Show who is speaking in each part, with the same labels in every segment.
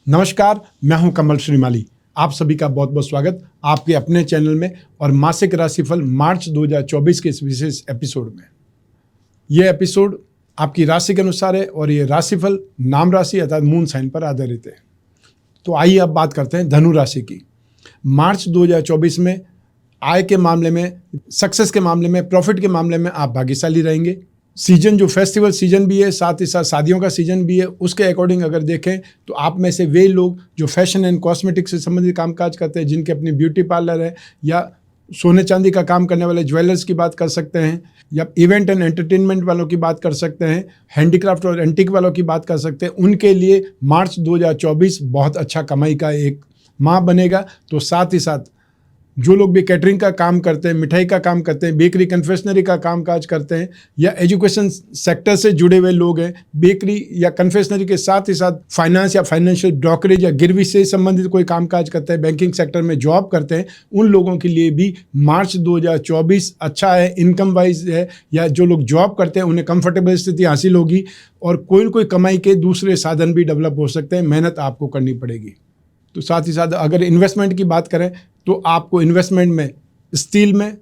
Speaker 1: नमस्कार, मैं हूं कमल श्रीमाली। आप सभी का बहुत बहुत स्वागत आपके अपने चैनल में और मासिक राशिफल मार्च 2024 के इस विशेष एपिसोड में। यह एपिसोड आपकी राशि के अनुसार है और ये राशिफल नाम राशि अर्थात मून साइन पर आधारित है। तो आइए अब बात करते हैं धनु राशि की। मार्च 2024 में आय के मामले में, सक्सेस के मामले में, प्रॉफिट के मामले में आप भाग्यशाली रहेंगे। सीजन जो फेस्टिवल सीजन भी है, साथ ही साथ शादियों का सीजन भी है, उसके अकॉर्डिंग अगर देखें तो आप में से वे लोग जो फैशन एंड कॉस्मेटिक से संबंधित कामकाज करते हैं, जिनके अपनी ब्यूटी पार्लर है या सोने चांदी का काम करने वाले ज्वेलर्स की बात कर सकते हैं, या इवेंट एंड एंटरटेनमेंट वालों की बात कर सकते हैं, हैंडीक्राफ्ट और एंटीक वालों की बात कर सकते हैं, उनके लिए मार्च 2024 बहुत अच्छा कमाई का एक माह बनेगा। तो साथ ही साथ जो लोग भी कैटरिंग का काम करते हैं, मिठाई का काम करते हैं, बेकरी कन्फेक्शनरी का काम काज करते हैं, या एजुकेशन सेक्टर से जुड़े हुए लोग हैं, बेकरी या कन्फेक्शनरी के साथ ही साथ फाइनेंस या फाइनेंशियल ब्रोकरेज या गिरवी से संबंधित कोई काम काज करते हैं, बैंकिंग सेक्टर में जॉब करते हैं, उन लोगों के लिए भी मार्च 2024 अच्छा है। इनकम वाइज है, या जो लोग जॉब करते हैं उन्हें कंफर्टेबल स्थिति हासिल होगी और कोई न कोई कमाई के दूसरे साधन भी डेवलप हो सकते हैं। मेहनत आपको करनी पड़ेगी। तो साथ ही साथ अगर इन्वेस्टमेंट की बात करें तो आपको इन्वेस्टमेंट में स्टील में,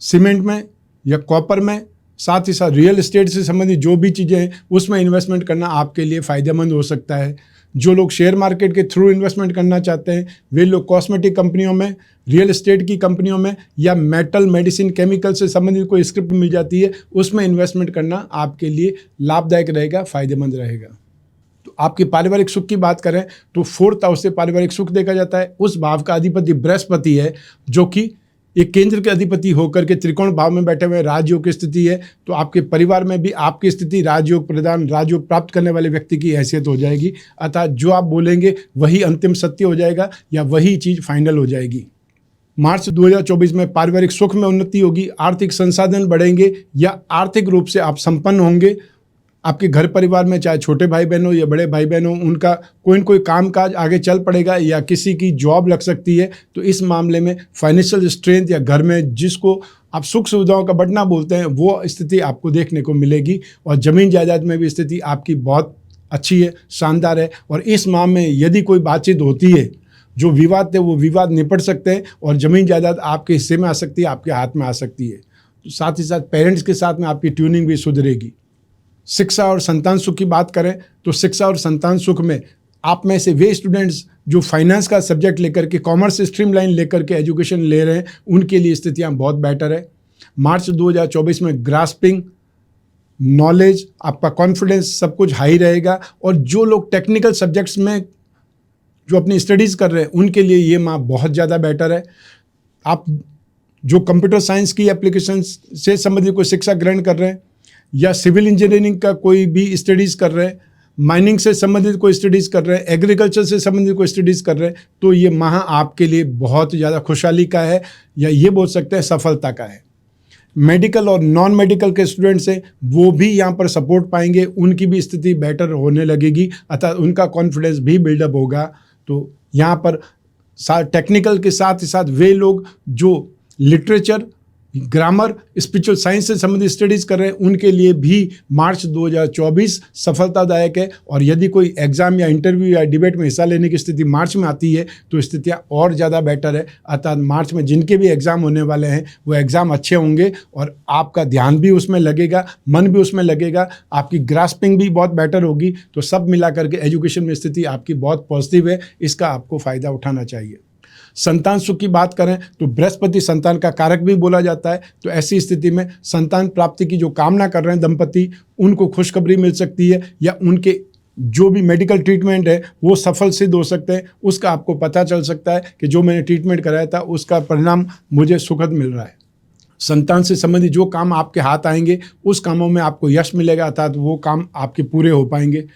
Speaker 1: सीमेंट में या कॉपर में, साथ ही साथ रियल एस्टेट से संबंधित जो भी चीज़ें हैं उसमें इन्वेस्टमेंट करना आपके लिए फ़ायदेमंद हो सकता है। जो लोग शेयर मार्केट के थ्रू इन्वेस्टमेंट करना चाहते हैं, वे लोग कॉस्मेटिक कंपनियों में, रियल एस्टेट की कंपनियों में या मेटल, मेडिसिन, केमिकल से संबंधित कोई स्क्रिप्ट मिल जाती है, उसमें इन्वेस्टमेंट करना आपके लिए लाभदायक रहेगा, फ़ायदेमंद रहेगा। तो आपकी पारिवारिक सुख की बात करें तो 4th हाउस से पारिवारिक सुख देखा जाता है। उस भाव का अधिपति बृहस्पति है, जो कि एक केंद्र के अधिपति होकर के त्रिकोण भाव में बैठे हुए राजयोग की स्थिति है। तो आपके परिवार में भी आपकी स्थिति राजयोग प्रदान, राजयोग प्राप्त करने वाले व्यक्ति की हैसियत हो जाएगी। अर्थात जो आप बोलेंगे वही अंतिम सत्य हो जाएगा या वही चीज़ फाइनल हो जाएगी। मार्च 2024 में पारिवारिक सुख में उन्नति होगी, आर्थिक संसाधन बढ़ेंगे या आर्थिक रूप से आप संपन्न होंगे। आपके घर परिवार में चाहे छोटे भाई बहन हो या बड़े भाई बहन हो, उनका कोई न कोई कामकाज आगे चल पड़ेगा या किसी की जॉब लग सकती है। तो इस मामले में फाइनेंशियल स्ट्रेंथ या घर में जिसको आप सुख सुविधाओं का बढ़ना बोलते हैं, वो स्थिति आपको देखने को मिलेगी। और ज़मीन जायदाद में भी स्थिति आपकी बहुत अच्छी है, शानदार है। और इस माह में यदि कोई बातचीत होती है, जो विवाद थे वो विवाद निपट सकते हैं और ज़मीन जायदाद आपके हिस्से में आ सकती है, आपके हाथ में आ सकती है। तो साथ ही साथ पेरेंट्स के साथ में आपकी ट्यूनिंग भी सुधरेगी। शिक्षा और संतान सुख की बात करें तो शिक्षा और संतान सुख में आप में से वे स्टूडेंट्स जो फाइनेंस का सब्जेक्ट लेकर के, कॉमर्स स्ट्रीम लाइन लेकर के एजुकेशन ले रहे हैं, उनके लिए स्थितियां बहुत बेटर है। मार्च 2024 में ग्रास्पिंग, नॉलेज, आपका कॉन्फिडेंस सब कुछ हाई रहेगा। और जो लोग टेक्निकल सब्जेक्ट्स में जो अपनी स्टडीज़ कर रहे हैं, उनके लिए ये माह बहुत ज़्यादा बेटर है। आप जो कंप्यूटर साइंस की एप्लीकेशन से संबंधित कोई शिक्षा ग्रहण कर रहे हैं या सिविल इंजीनियरिंग का कोई भी स्टडीज़ कर रहे हैं, माइनिंग से संबंधित कोई स्टडीज़ कर रहे हैं, एग्रीकल्चर से संबंधित कोई स्टडीज़ कर रहे हैं, तो ये माह आपके लिए बहुत ज़्यादा खुशहाली का है या ये बोल सकते हैं सफलता का है। मेडिकल और नॉन मेडिकल के स्टूडेंट्स हैं, वो भी यहाँ पर सपोर्ट पाएंगे, उनकी भी स्थिति बेटर होने लगेगी, अर्थात उनका कॉन्फिडेंस भी बिल्डअप होगा। तो यहाँ पर टेक्निकल के साथ ही साथ वे लोग जो लिटरेचर, ग्रामर, स्पिरिचुअल साइंस से संबंधित स्टडीज़ कर रहे हैं, उनके लिए भी मार्च 2024 सफलतादायक है। और यदि कोई एग्ज़ाम या इंटरव्यू या डिबेट में हिस्सा लेने की स्थिति मार्च में आती है तो स्थितियां और ज़्यादा बेटर है। अर्थात मार्च में जिनके भी एग्ज़ाम होने वाले हैं वो एग्ज़ाम अच्छे होंगे और आपका ध्यान भी उसमें लगेगा, मन भी उसमें लगेगा, आपकी ग्रास्पिंग भी बहुत बेटर होगी। तो सब मिला करके एजुकेशन में स्थिति आपकी बहुत पॉजिटिव है, इसका आपको फ़ायदा उठाना चाहिए। संतान सुख की बात करें तो बृहस्पति संतान का कारक भी बोला जाता है। तो ऐसी स्थिति में संतान प्राप्ति की जो कामना कर रहे हैं दंपति, उनको खुशखबरी मिल सकती है या उनके जो भी मेडिकल ट्रीटमेंट है वो सफल सिद्ध हो सकते हैं। उसका आपको पता चल सकता है कि जो मैंने ट्रीटमेंट कराया था उसका परिणाम मुझे सुखद मिल रहा है। संतान से संबंधित जो काम आपके हाथ आएंगे उस कामों में आपको यश मिलेगा, अर्थात वो काम आपके पूरे हो पाएंगे।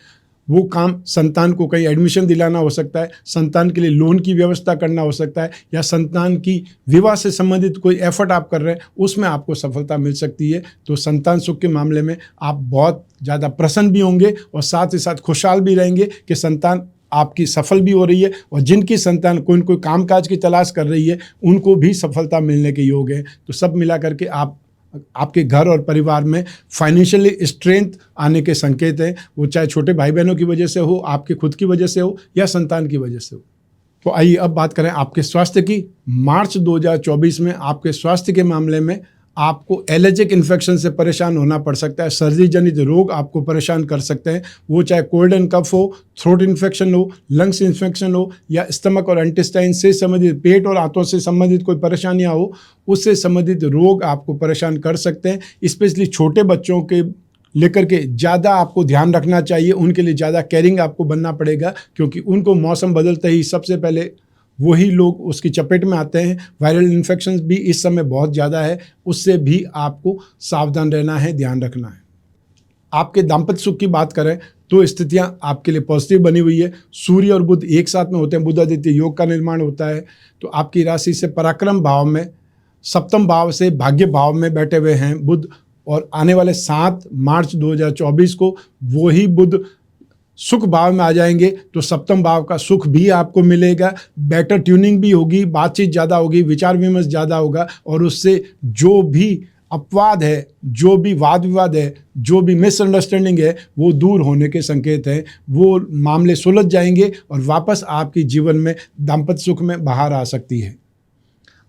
Speaker 1: वो काम संतान को कहीं एडमिशन दिलाना हो सकता है, संतान के लिए लोन की व्यवस्था करना हो सकता है, या संतान की विवाह से संबंधित कोई एफर्ट आप कर रहे हैं उसमें आपको सफलता मिल सकती है। तो संतान सुख के मामले में आप बहुत ज़्यादा प्रसन्न भी होंगे और साथ ही साथ खुशहाल भी रहेंगे कि संतान आपकी सफल भी हो रही है, और जिनकी संतान कोई कामकाज की तलाश कर रही है उनको भी सफलता मिलने के योग हैं। तो सब मिला करके आप आपके घर और परिवार में फाइनेंशियली स्ट्रेंथ आने के संकेत हैं। वो चाहे छोटे भाई बहनों की वजह से हो, आपके खुद की वजह से हो या संतान की वजह से हो। तो आइए अब बात करें आपके स्वास्थ्य की। मार्च 2024 में आपके स्वास्थ्य के मामले में आपको एलर्जिक इन्फेक्शन से परेशान होना पड़ सकता है। सर्दी जनित रोग आपको परेशान कर सकते हैं, वो चाहे कोल्ड एंड कफ हो, थ्रोट इन्फेक्शन हो, लंग्स इन्फेक्शन हो या स्टमक और इंटेस्टाइन से संबंधित, पेट और आंतों से संबंधित कोई परेशानियां हो, उससे संबंधित रोग आपको परेशान कर सकते हैं। स्पेशली छोटे बच्चों के लेकर के ज़्यादा आपको ध्यान रखना चाहिए, उनके लिए ज़्यादा केयरिंग आपको बनना पड़ेगा, क्योंकि उनको मौसम बदलते ही सबसे पहले वही लोग उसकी चपेट में आते हैं। वायरल इन्फेक्शन भी इस समय बहुत ज़्यादा है, उससे भी आपको सावधान रहना है, ध्यान रखना है। आपके दाम्पत्य सुख की बात करें तो स्थितियां आपके लिए पॉजिटिव बनी हुई है। सूर्य और बुध एक साथ में होते हैं, बुधादित्य योग का निर्माण होता है। तो आपकी राशि से पराक्रम भाव में, सप्तम भाव से भाग्य भाव में बैठे हुए हैं बुध, और आने वाले 7 मार्च 2024 को वही बुध सुख भाव में आ जाएंगे। तो सप्तम भाव का सुख भी आपको मिलेगा, बेटर ट्यूनिंग भी होगी, बातचीत ज़्यादा होगी, विचार विमर्श ज़्यादा होगा, और उससे जो भी अपवाद है, जो भी वाद विवाद है, जो भी मिसअंडरस्टैंडिंग है, वो दूर होने के संकेत हैं। वो मामले सुलझ जाएंगे और वापस आपकी जीवन में दाम्पत्य सुख में बाहर आ सकती है।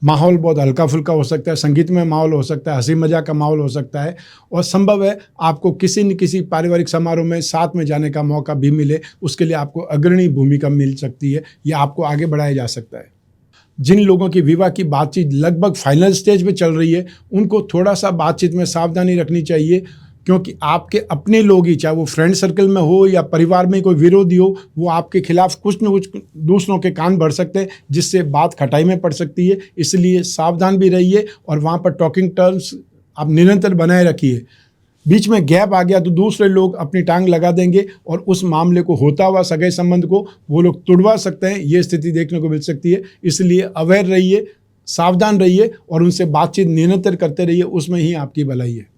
Speaker 1: माहौल बहुत हल्का फुल्का हो सकता है, संगीतमय माहौल हो सकता है, हंसी मजाक का माहौल हो सकता है, और संभव है आपको किसी न किसी पारिवारिक समारोह में साथ में जाने का मौका भी मिले। उसके लिए आपको अग्रणी भूमिका मिल सकती है या आपको आगे बढ़ाया जा सकता है। जिन लोगों की विवाह की बातचीत लगभग फाइनल स्टेज पे चल रही है, उनको थोड़ा सा बातचीत में सावधानी रखनी चाहिए, क्योंकि आपके अपने लोग ही, चाहे वो फ्रेंड सर्कल में हो या परिवार में कोई विरोधी हो, वो आपके खिलाफ कुछ न कुछ दूसरों के कान भर सकते हैं, जिससे बात खटाई में पड़ सकती है। इसलिए सावधान भी रहिए और वहाँ पर टॉकिंग टर्म्स आप निरंतर बनाए रखिए। बीच में गैप आ गया तो दूसरे लोग अपनी टांग लगा देंगे और उस मामले को, होता हुआ सगे संबंध को, वो लोग तुड़वा सकते हैं। ये स्थिति देखने को मिल सकती है। इसलिए अवेयर रहिए, सावधान रहिए और उनसे बातचीत निरंतर करते रहिए, उसमें ही आपकी भलाई है।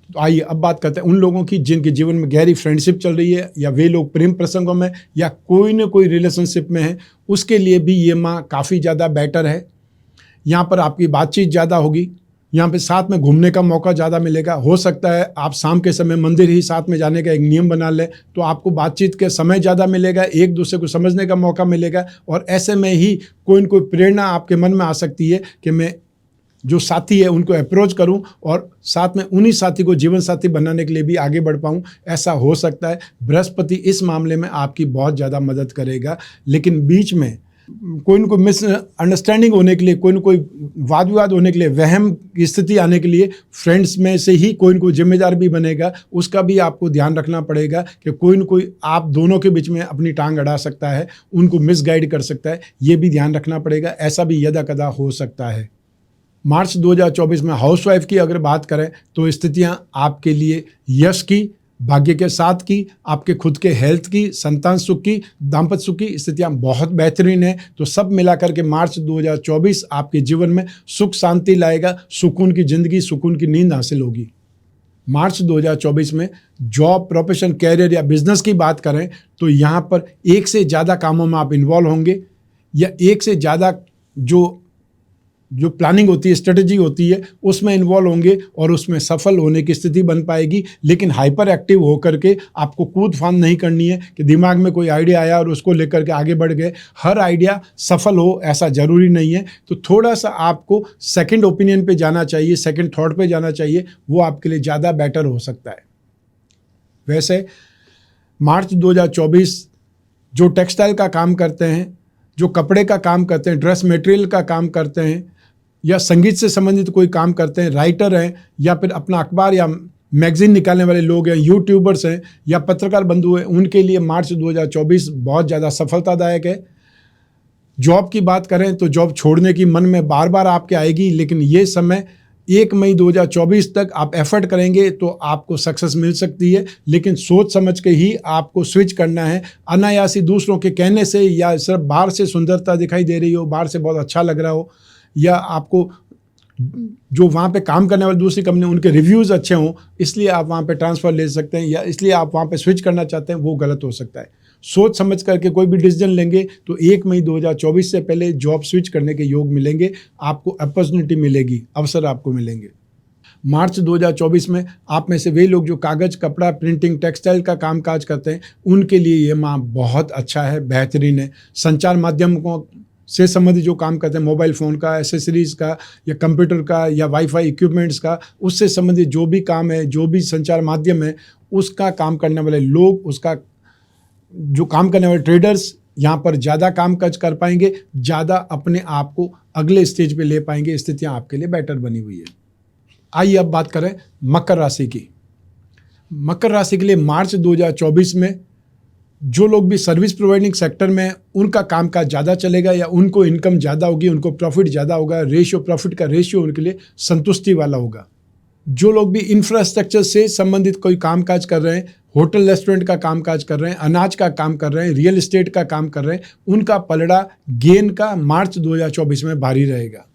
Speaker 1: तो आइए अब बात करते हैं उन लोगों की जिनके जीवन में गहरी फ्रेंडशिप चल रही है, या वे लोग प्रेम प्रसंगों में या कोई न कोई रिलेशनशिप में है। उसके लिए भी ये माह काफ़ी ज़्यादा बेटर है। यहाँ पर आपकी बातचीत ज़्यादा होगी, यहाँ पे साथ में घूमने का मौका ज़्यादा मिलेगा। हो सकता है आप शाम के समय मंदिर ही साथ में जाने का एक नियम बना लें, तो आपको बातचीत के समय ज़्यादा मिलेगा, एक दूसरे को समझने का मौका मिलेगा, और ऐसे में ही कोई न कोई प्रेरणा आपके मन में आ सकती है कि मैं जो साथी है उनको अप्रोच करूं और साथ में उन्हीं साथी को जीवन साथी बनाने के लिए भी आगे बढ़ पाऊं। ऐसा हो सकता है। बृहस्पति इस मामले में आपकी बहुत ज़्यादा मदद करेगा, लेकिन बीच में कोई न कोई मिसअंडरस्टैंडिंग होने के लिए, कोई न कोई वाद विवाद होने के लिए, वहम की स्थिति आने के लिए फ्रेंड्स में से ही कोई न कोई जिम्मेदार भी बनेगा। उसका भी आपको ध्यान रखना पड़ेगा कि कोई न कोई आप दोनों के बीच में अपनी टांग अड़ा सकता है, उनको मिसगाइड कर सकता है। ये भी ध्यान रखना पड़ेगा। ऐसा भी यदा कदा हो सकता है। मार्च 2024 में हाउसवाइफ की अगर बात करें तो स्थितियां आपके लिए यश की, भाग्य के साथ की, आपके खुद के हेल्थ की, संतान सुख की, दाम्पत्य सुख की स्थितियां बहुत बेहतरीन है। तो सब मिलाकर के मार्च 2024 आपके जीवन में सुख शांति लाएगा, सुकून की जिंदगी, सुकून की नींद हासिल होगी। मार्च 2024 में जॉब, प्रोफेशन, कैरियर या बिजनेस की बात करें तो यहाँ पर एक से ज़्यादा कामों में आप इन्वॉल्व होंगे, या एक से ज़्यादा जो प्लानिंग होती है, स्ट्रेटजी होती है, उसमें इन्वॉल्व होंगे और उसमें सफल होने की स्थिति बन पाएगी। लेकिन हाइपर एक्टिव होकर के आपको कूद फांद नहीं करनी है कि दिमाग में कोई आइडिया आया और उसको लेकर के आगे बढ़ गए। हर आइडिया सफल हो ऐसा ज़रूरी नहीं है। तो थोड़ा सा आपको सेकंड ओपिनियन पे जाना चाहिए, सेकंड थॉट पे जाना चाहिए, वो आपके लिए ज़्यादा बेटर हो सकता है। वैसे मार्च 2024 जो टेक्सटाइल का काम करते हैं, जो कपड़े का काम करते हैं, ड्रेस मटेरियल का काम करते हैं, या संगीत से संबंधित कोई काम करते हैं, राइटर हैं, या फिर अपना अखबार या मैगजीन निकालने वाले लोग हैं, यूट्यूबर्स हैं, या पत्रकार बंधु हैं, उनके लिए मार्च 2024 बहुत ज़्यादा सफलतादायक है। जॉब की बात करें तो जॉब छोड़ने की मन में बार बार आपके आएगी, लेकिन ये समय 1 मई 2024 तक आप एफर्ट करेंगे तो आपको सक्सेस मिल सकती है। लेकिन सोच समझ के ही आपको स्विच करना है। अनायासी दूसरों के कहने से, या सिर्फ बाहर से सुंदरता दिखाई दे रही हो, बाहर से बहुत अच्छा लग रहा हो, या आपको जो वहाँ पे काम करने वाली दूसरी कंपनी उनके रिव्यूज़ अच्छे हों, इसलिए आप वहाँ पे ट्रांसफ़र ले सकते हैं, या इसलिए आप वहाँ पे स्विच करना चाहते हैं, वो गलत हो सकता है। सोच समझ करके कोई भी डिसीजन लेंगे तो 1 मई 2024 से पहले जॉब स्विच करने के योग मिलेंगे, आपको अपॉर्चुनिटी मिलेगी, अवसर आपको मिलेंगे। मार्च 2024 में आप में से वे लोग जो कागज़, कपड़ा, प्रिंटिंग, टेक्सटाइल का कामकाज करते हैं, उनके लिए ये माह बहुत अच्छा है, बेहतरीन है। संचार माध्यम को से संबंधित जो काम करते हैं, मोबाइल फ़ोन का, एसेसरीज़ का या कंप्यूटर का या वाईफाई इक्विपमेंट्स का, उससे संबंधित जो भी काम है, जो भी संचार माध्यम है, उसका काम करने वाले लोग, उसका जो काम करने वाले ट्रेडर्स यहाँ पर ज़्यादा काम काज कर पाएंगे, ज़्यादा अपने आप को अगले स्टेज पे ले पाएंगे। स्थितियाँ आपके लिए बेटर बनी हुई है। आइए अब बात करें मकर राशि की। मकर राशि के लिए मार्च 2024 में जो लोग भी सर्विस प्रोवाइडिंग सेक्टर में, उनका कामकाज ज़्यादा चलेगा या उनको इनकम ज़्यादा होगी, उनको प्रॉफिट ज़्यादा होगा। प्रॉफिट का रेशियो उनके लिए संतुष्टि वाला होगा। जो लोग भी इंफ्रास्ट्रक्चर से संबंधित कोई कामकाज कर रहे हैं, होटल रेस्टोरेंट का कामकाज कर रहे हैं, अनाज का काम कर रहे हैं, रियल एस्टेट का काम कर रहे हैं, उनका पलड़ा गेन का मार्च 2024 में भारी रहेगा।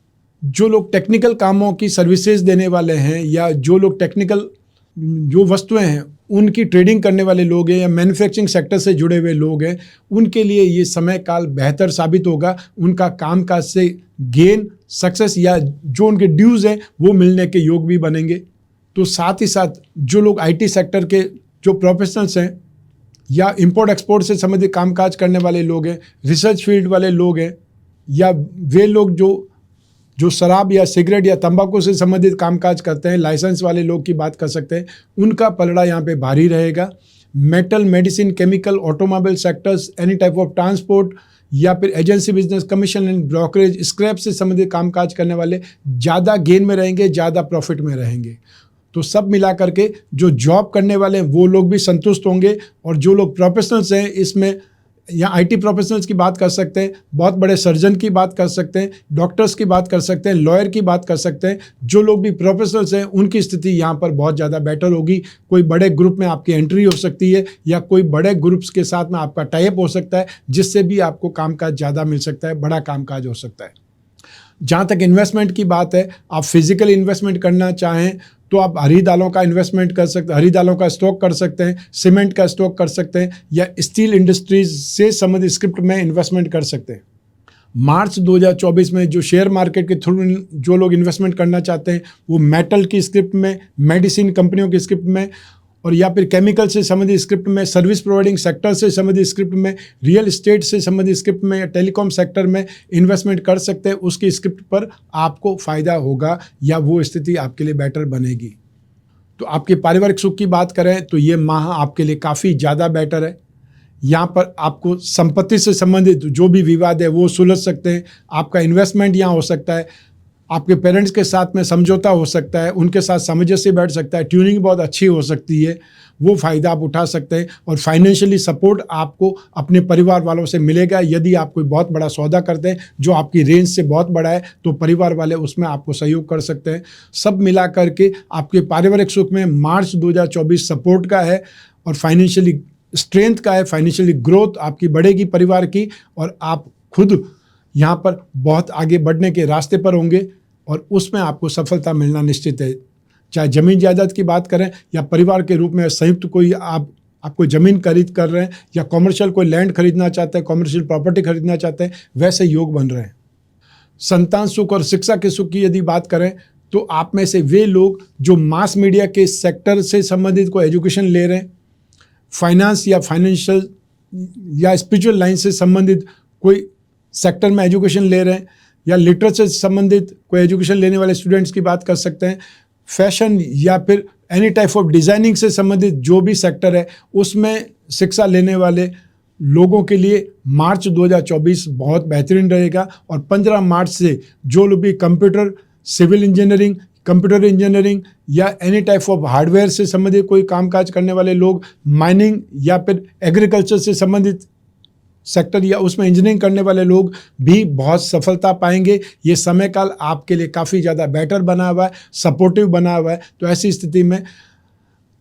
Speaker 1: जो लोग टेक्निकल कामों की सर्विसेज देने वाले हैं या जो लोग टेक्निकल जो वस्तुएं हैं उनकी ट्रेडिंग करने वाले लोग हैं या मैन्युफैक्चरिंग सेक्टर से जुड़े हुए लोग हैं, उनके लिए ये समय काल बेहतर साबित होगा। उनका कामकाज से गेन, सक्सेस या जो उनके ड्यूज़ हैं वो मिलने के योग भी बनेंगे। तो साथ ही साथ जो लोग आईटी सेक्टर के जो प्रोफेशनल्स हैं या इंपोर्ट एक्सपोर्ट से संबंधित कामकाज करने वाले लोग हैं, रिसर्च फील्ड वाले लोग हैं, या वे लोग जो शराब या सिगरेट या तंबाकू से संबंधित कामकाज करते हैं, लाइसेंस वाले लोग की बात कर सकते हैं, उनका पलड़ा यहाँ पे भारी रहेगा। Metal, medicine, chemical, automobile sectors, any type of transport या फिर agency business, commission and brokerage, scrap से संबंधित कामकाज करने वाले ज़्यादा गेन में रहेंगे, ज़्यादा प्रॉफिट में रहेंगे। तो सब मिला करके जो जॉब करने वाले हैं वो लोग भी संतुष्ट होंगे, और जो लोग प्रोफेशनल्स हैं इसमें या आईटी प्रोफेशनल्स की बात कर सकते हैं, बहुत बड़े सर्जन की बात कर सकते हैं, डॉक्टर्स की बात कर सकते हैं, लॉयर की बात कर सकते हैं। जो लोग भी प्रोफेशनल्स हैं उनकी स्थिति यहाँ पर बहुत ज़्यादा बेटर होगी। कोई बड़े ग्रुप में आपकी एंट्री हो सकती है या कोई बड़े ग्रुप्स के साथ में आपका टाई अप हो सकता है, जिससे भी आपको कामकाज ज़्यादा मिल सकता है, बड़ा कामकाज हो सकता है। जहाँ तक इन्वेस्टमेंट की बात है, आप फिजिकल इन्वेस्टमेंट करना चाहें तो आप हरी दालों का इन्वेस्टमेंट कर सकते हैं, हरी दालों का स्टॉक कर सकते हैं, सीमेंट का स्टॉक कर सकते हैं, या स्टील इंडस्ट्रीज से संबंधित स्क्रिप्ट में इन्वेस्टमेंट कर सकते हैं। मार्च 2024 में जो शेयर मार्केट के थ्रू जो लोग इन्वेस्टमेंट करना चाहते हैं वो मेटल की स्क्रिप्ट में, मेडिसिन कंपनियों की स्क्रिप्ट में, और या फिर केमिकल से संबंधित स्क्रिप्ट में, सर्विस प्रोवाइडिंग सेक्टर से संबंधित स्क्रिप्ट में, रियल एस्टेट से संबंधित स्क्रिप्ट में या टेलीकॉम सेक्टर में इन्वेस्टमेंट कर सकते हैं। उसकी स्क्रिप्ट पर आपको फ़ायदा होगा या वो स्थिति आपके लिए बेटर बनेगी। तो आपके पारिवारिक सुख की बात करें तो ये माह आपके लिए काफ़ी ज़्यादा बेटर है। यहाँ पर आपको संपत्ति से संबंधित जो भी विवाद है वो सुलझ सकते हैं। आपका इन्वेस्टमेंट यहाँ हो सकता है, आपके पेरेंट्स के साथ में समझौता हो सकता है, उनके साथ सामंजस्य बैठ सकता है, ट्यूनिंग बहुत अच्छी हो सकती है, वो फ़ायदा आप उठा सकते हैं। और फाइनेंशियली सपोर्ट आपको अपने परिवार वालों से मिलेगा। यदि आप कोई बहुत बड़ा सौदा करते हैं जो आपकी रेंज से बहुत बड़ा है तो परिवार वाले उसमें आपको सहयोग कर सकते हैं। सब मिला करके आपके पारिवारिक सुख में मार्च 2024 सपोर्ट का है और फाइनेंशियली स्ट्रेंथ का है। फाइनेंशियली ग्रोथ आपकी बढ़ेगी परिवार की, और आप खुद यहाँ पर बहुत आगे बढ़ने के रास्ते पर होंगे और उसमें आपको सफलता मिलना निश्चित है। चाहे ज़मीन जायदाद की बात करें या परिवार के रूप में संयुक्त कोई आप कोई ज़मीन खरीद कर रहे हैं या कॉमर्शियल कोई लैंड खरीदना चाहते हैं, कॉमर्शियल प्रॉपर्टी खरीदना चाहते हैं, वैसे योग बन रहे हैं। संतान सुख और शिक्षा के सुख की यदि बात करें तो आप में से वे लोग जो मास मीडिया के सेक्टर से संबंधित कोई एजुकेशन ले रहे हैं, फाइनेंस या फाइनेंशियल या स्पिरिचुअल लाइन से संबंधित कोई सेक्टर में एजुकेशन ले रहे हैं, या लिटरेचर से संबंधित कोई एजुकेशन लेने वाले स्टूडेंट्स की बात कर सकते हैं, फैशन या फिर एनी टाइप ऑफ डिज़ाइनिंग से संबंधित जो भी सेक्टर है उसमें शिक्षा लेने वाले लोगों के लिए मार्च 2024 बहुत बेहतरीन रहेगा। और 15 मार्च से जो लोग भी computer, civil engineering, computer engineering या एनी टाइप ऑफ हार्डवेयर से संबंधित कोई कामकाज करने वाले लोग, माइनिंग या फिर एग्रीकल्चर से संबंधित सेक्टर या उसमें इंजीनियरिंग करने वाले लोग भी बहुत सफलता पाएंगे। ये समय काल आपके लिए काफ़ी ज़्यादा बेटर बना हुआ है, सपोर्टिव बना हुआ है। तो ऐसी स्थिति में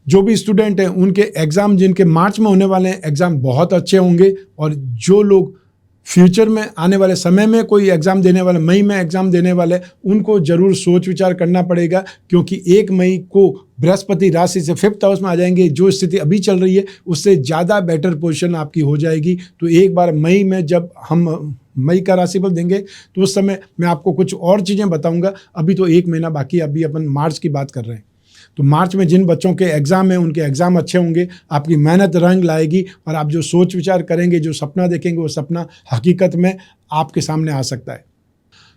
Speaker 1: जो भी स्टूडेंट हैं उनके एग्ज़ाम जिनके मार्च में होने वाले हैं, एग्ज़ाम बहुत अच्छे होंगे। और जो लोग फ्यूचर में आने वाले समय में कोई एग्ज़ाम देने वाले, मई में एग्ज़ाम देने वाले, उनको ज़रूर सोच विचार करना पड़ेगा, क्योंकि 1 मई को बृहस्पति राशि से 5th हाउस में आ जाएंगे। जो स्थिति अभी चल रही है उससे ज़्यादा बेटर पोजीशन आपकी हो जाएगी। तो एक बार मई में जब हम मई का राशिफल देंगे तो उस समय मैं आपको कुछ और चीज़ें बताऊंगा। अभी तो 1 महीना बाकी है, अभी अपन मार्च की बात कर रहे हैं। तो मार्च में जिन बच्चों के एग्ज़ाम हैं उनके एग्ज़ाम अच्छे होंगे, आपकी मेहनत रंग लाएगी और आप जो सोच विचार करेंगे, जो सपना देखेंगे, वो सपना हकीकत में आपके सामने आ सकता है।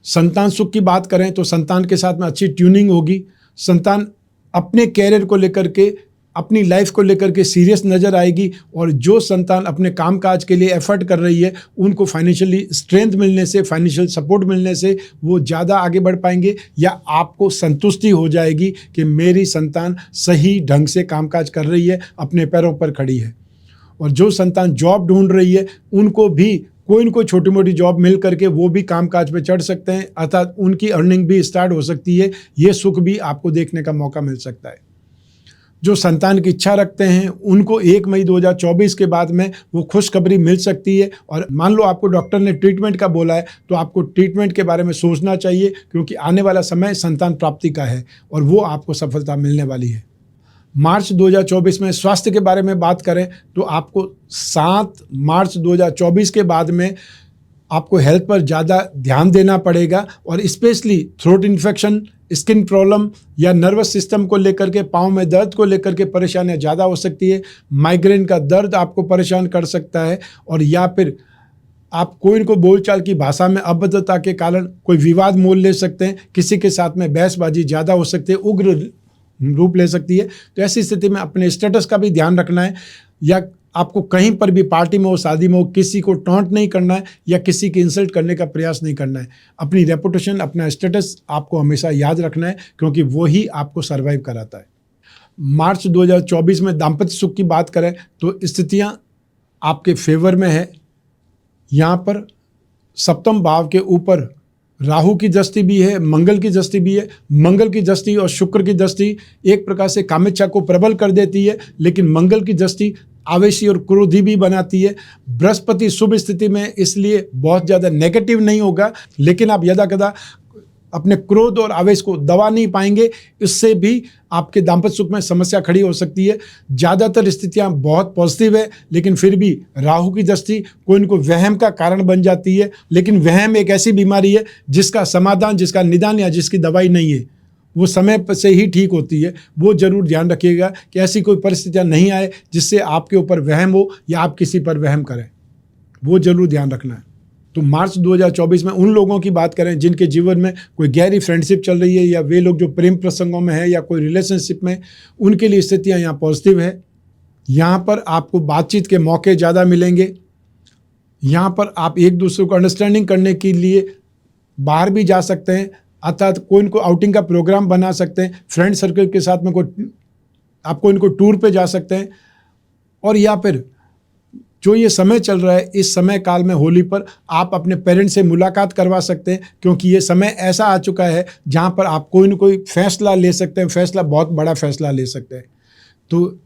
Speaker 1: संतान सुख की बात करें तो संतान के साथ में अच्छी ट्यूनिंग होगी। संतान अपने कैरियर को लेकर के, अपनी लाइफ को लेकर के सीरियस नज़र आएगी और जो संतान अपने कामकाज के लिए एफर्ट कर रही है उनको फाइनेंशियली स्ट्रेंथ मिलने से, फाइनेंशियल सपोर्ट मिलने से वो ज़्यादा आगे बढ़ पाएंगे, या आपको संतुष्टि हो जाएगी कि मेरी संतान सही ढंग से कामकाज कर रही है, अपने पैरों पर खड़ी है। और जो संतान जॉब ढूंढ रही है उनको भी कोई न कोई छोटी मोटी जॉब मिल करके वो भी कामकाज पे चढ़ सकते हैं, अर्थात उनकी अर्निंग भी स्टार्ट हो सकती है। ये सुख भी आपको देखने का मौका मिल सकता है। जो संतान की इच्छा रखते हैं उनको 1 मई 2024 के बाद में वो खुशखबरी मिल सकती है। और मान लो आपको डॉक्टर ने ट्रीटमेंट का बोला है तो आपको ट्रीटमेंट के बारे में सोचना चाहिए, क्योंकि आने वाला समय संतान प्राप्ति का है और वो आपको सफलता मिलने वाली है। मार्च 2024 में स्वास्थ्य के बारे में बात करें तो आपको 7 मार्च 2024 के बाद में आपको हेल्थ पर ज़्यादा ध्यान देना पड़ेगा, और specially throat infection, skin problem या नर्वस सिस्टम को लेकर के, पाँव में दर्द को लेकर के परेशानियां ज़्यादा हो सकती है। माइग्रेन का दर्द आपको परेशान कर सकता है, और या फिर आप कोई को बोलचाल की भाषा में अभद्रता के कारण कोई विवाद मोल ले सकते हैं, किसी के साथ में बहसबाजी ज़्यादा हो सकती है, उग्र रूप ले सकती है। तो ऐसी स्थिति में अपने स्टेटस का भी ध्यान रखना है, या आपको कहीं पर भी पार्टी में हो, शादी में हो, किसी को टॉन्ट नहीं करना है या किसी की इंसल्ट करने का प्रयास नहीं करना है। अपनी रेपुटेशन, अपना स्टेटस आपको हमेशा याद रखना है, क्योंकि वो ही आपको सर्वाइव कराता है। मार्च 2024 में दाम्पत्य सुख की बात करें तो स्थितियां आपके फेवर में है। यहाँ पर सप्तम भाव के ऊपर राहु की दृष्टि भी है, मंगल की दृष्टि भी है। मंगल की दृष्टि और शुक्र की दृष्टि एक प्रकार से कामेच्छा को प्रबल कर देती है, लेकिन मंगल की दृष्टि आवेशी और क्रोधी भी बनाती है। बृहस्पति शुभ स्थिति में, इसलिए बहुत ज़्यादा नेगेटिव नहीं होगा, लेकिन आप यदा कदा अपने क्रोध और आवेश को दबा नहीं पाएंगे, इससे भी आपके दाम्पत्य सुख में समस्या खड़ी हो सकती है। ज़्यादातर स्थितियां बहुत पॉजिटिव है, लेकिन फिर भी राहु की दृष्टि कोई इनको वहम का कारण बन जाती है। लेकिन वहम एक ऐसी बीमारी है जिसका समाधान, जिसका निदान या जिसकी दवाई नहीं है, वो समय से ही ठीक होती है। वो जरूर ध्यान रखिएगा कि ऐसी कोई परिस्थितियाँ नहीं आए जिससे आपके ऊपर वहम हो या आप किसी पर वहम करें, वो जरूर ध्यान रखना है। तो मार्च 2024 में उन लोगों की बात करें जिनके जीवन में कोई गहरी फ्रेंडशिप चल रही है, या वे लोग जो प्रेम प्रसंगों में है या कोई रिलेशनशिप में, उनके लिए स्थितियाँ यहाँ पॉजिटिव है। यहाँ पर आपको बातचीत के मौके ज़्यादा मिलेंगे। यहाँ पर आप एक दूसरे को अंडरस्टैंडिंग करने के लिए बाहर भी जा सकते हैं, अर्थात कोई इनको आउटिंग का प्रोग्राम बना सकते हैं, फ्रेंड सर्कल के साथ में कोई आपको इनको टूर पे जा सकते हैं। और या फिर जो ये समय चल रहा है, इस समय काल में होली पर आप अपने पेरेंट्स से मुलाकात करवा सकते हैं, क्योंकि ये समय ऐसा आ चुका है जहाँ पर आप कोई न कोई फैसला ले सकते हैं, फैसला बहुत बड़ा फैसला ले सकते हैं। तो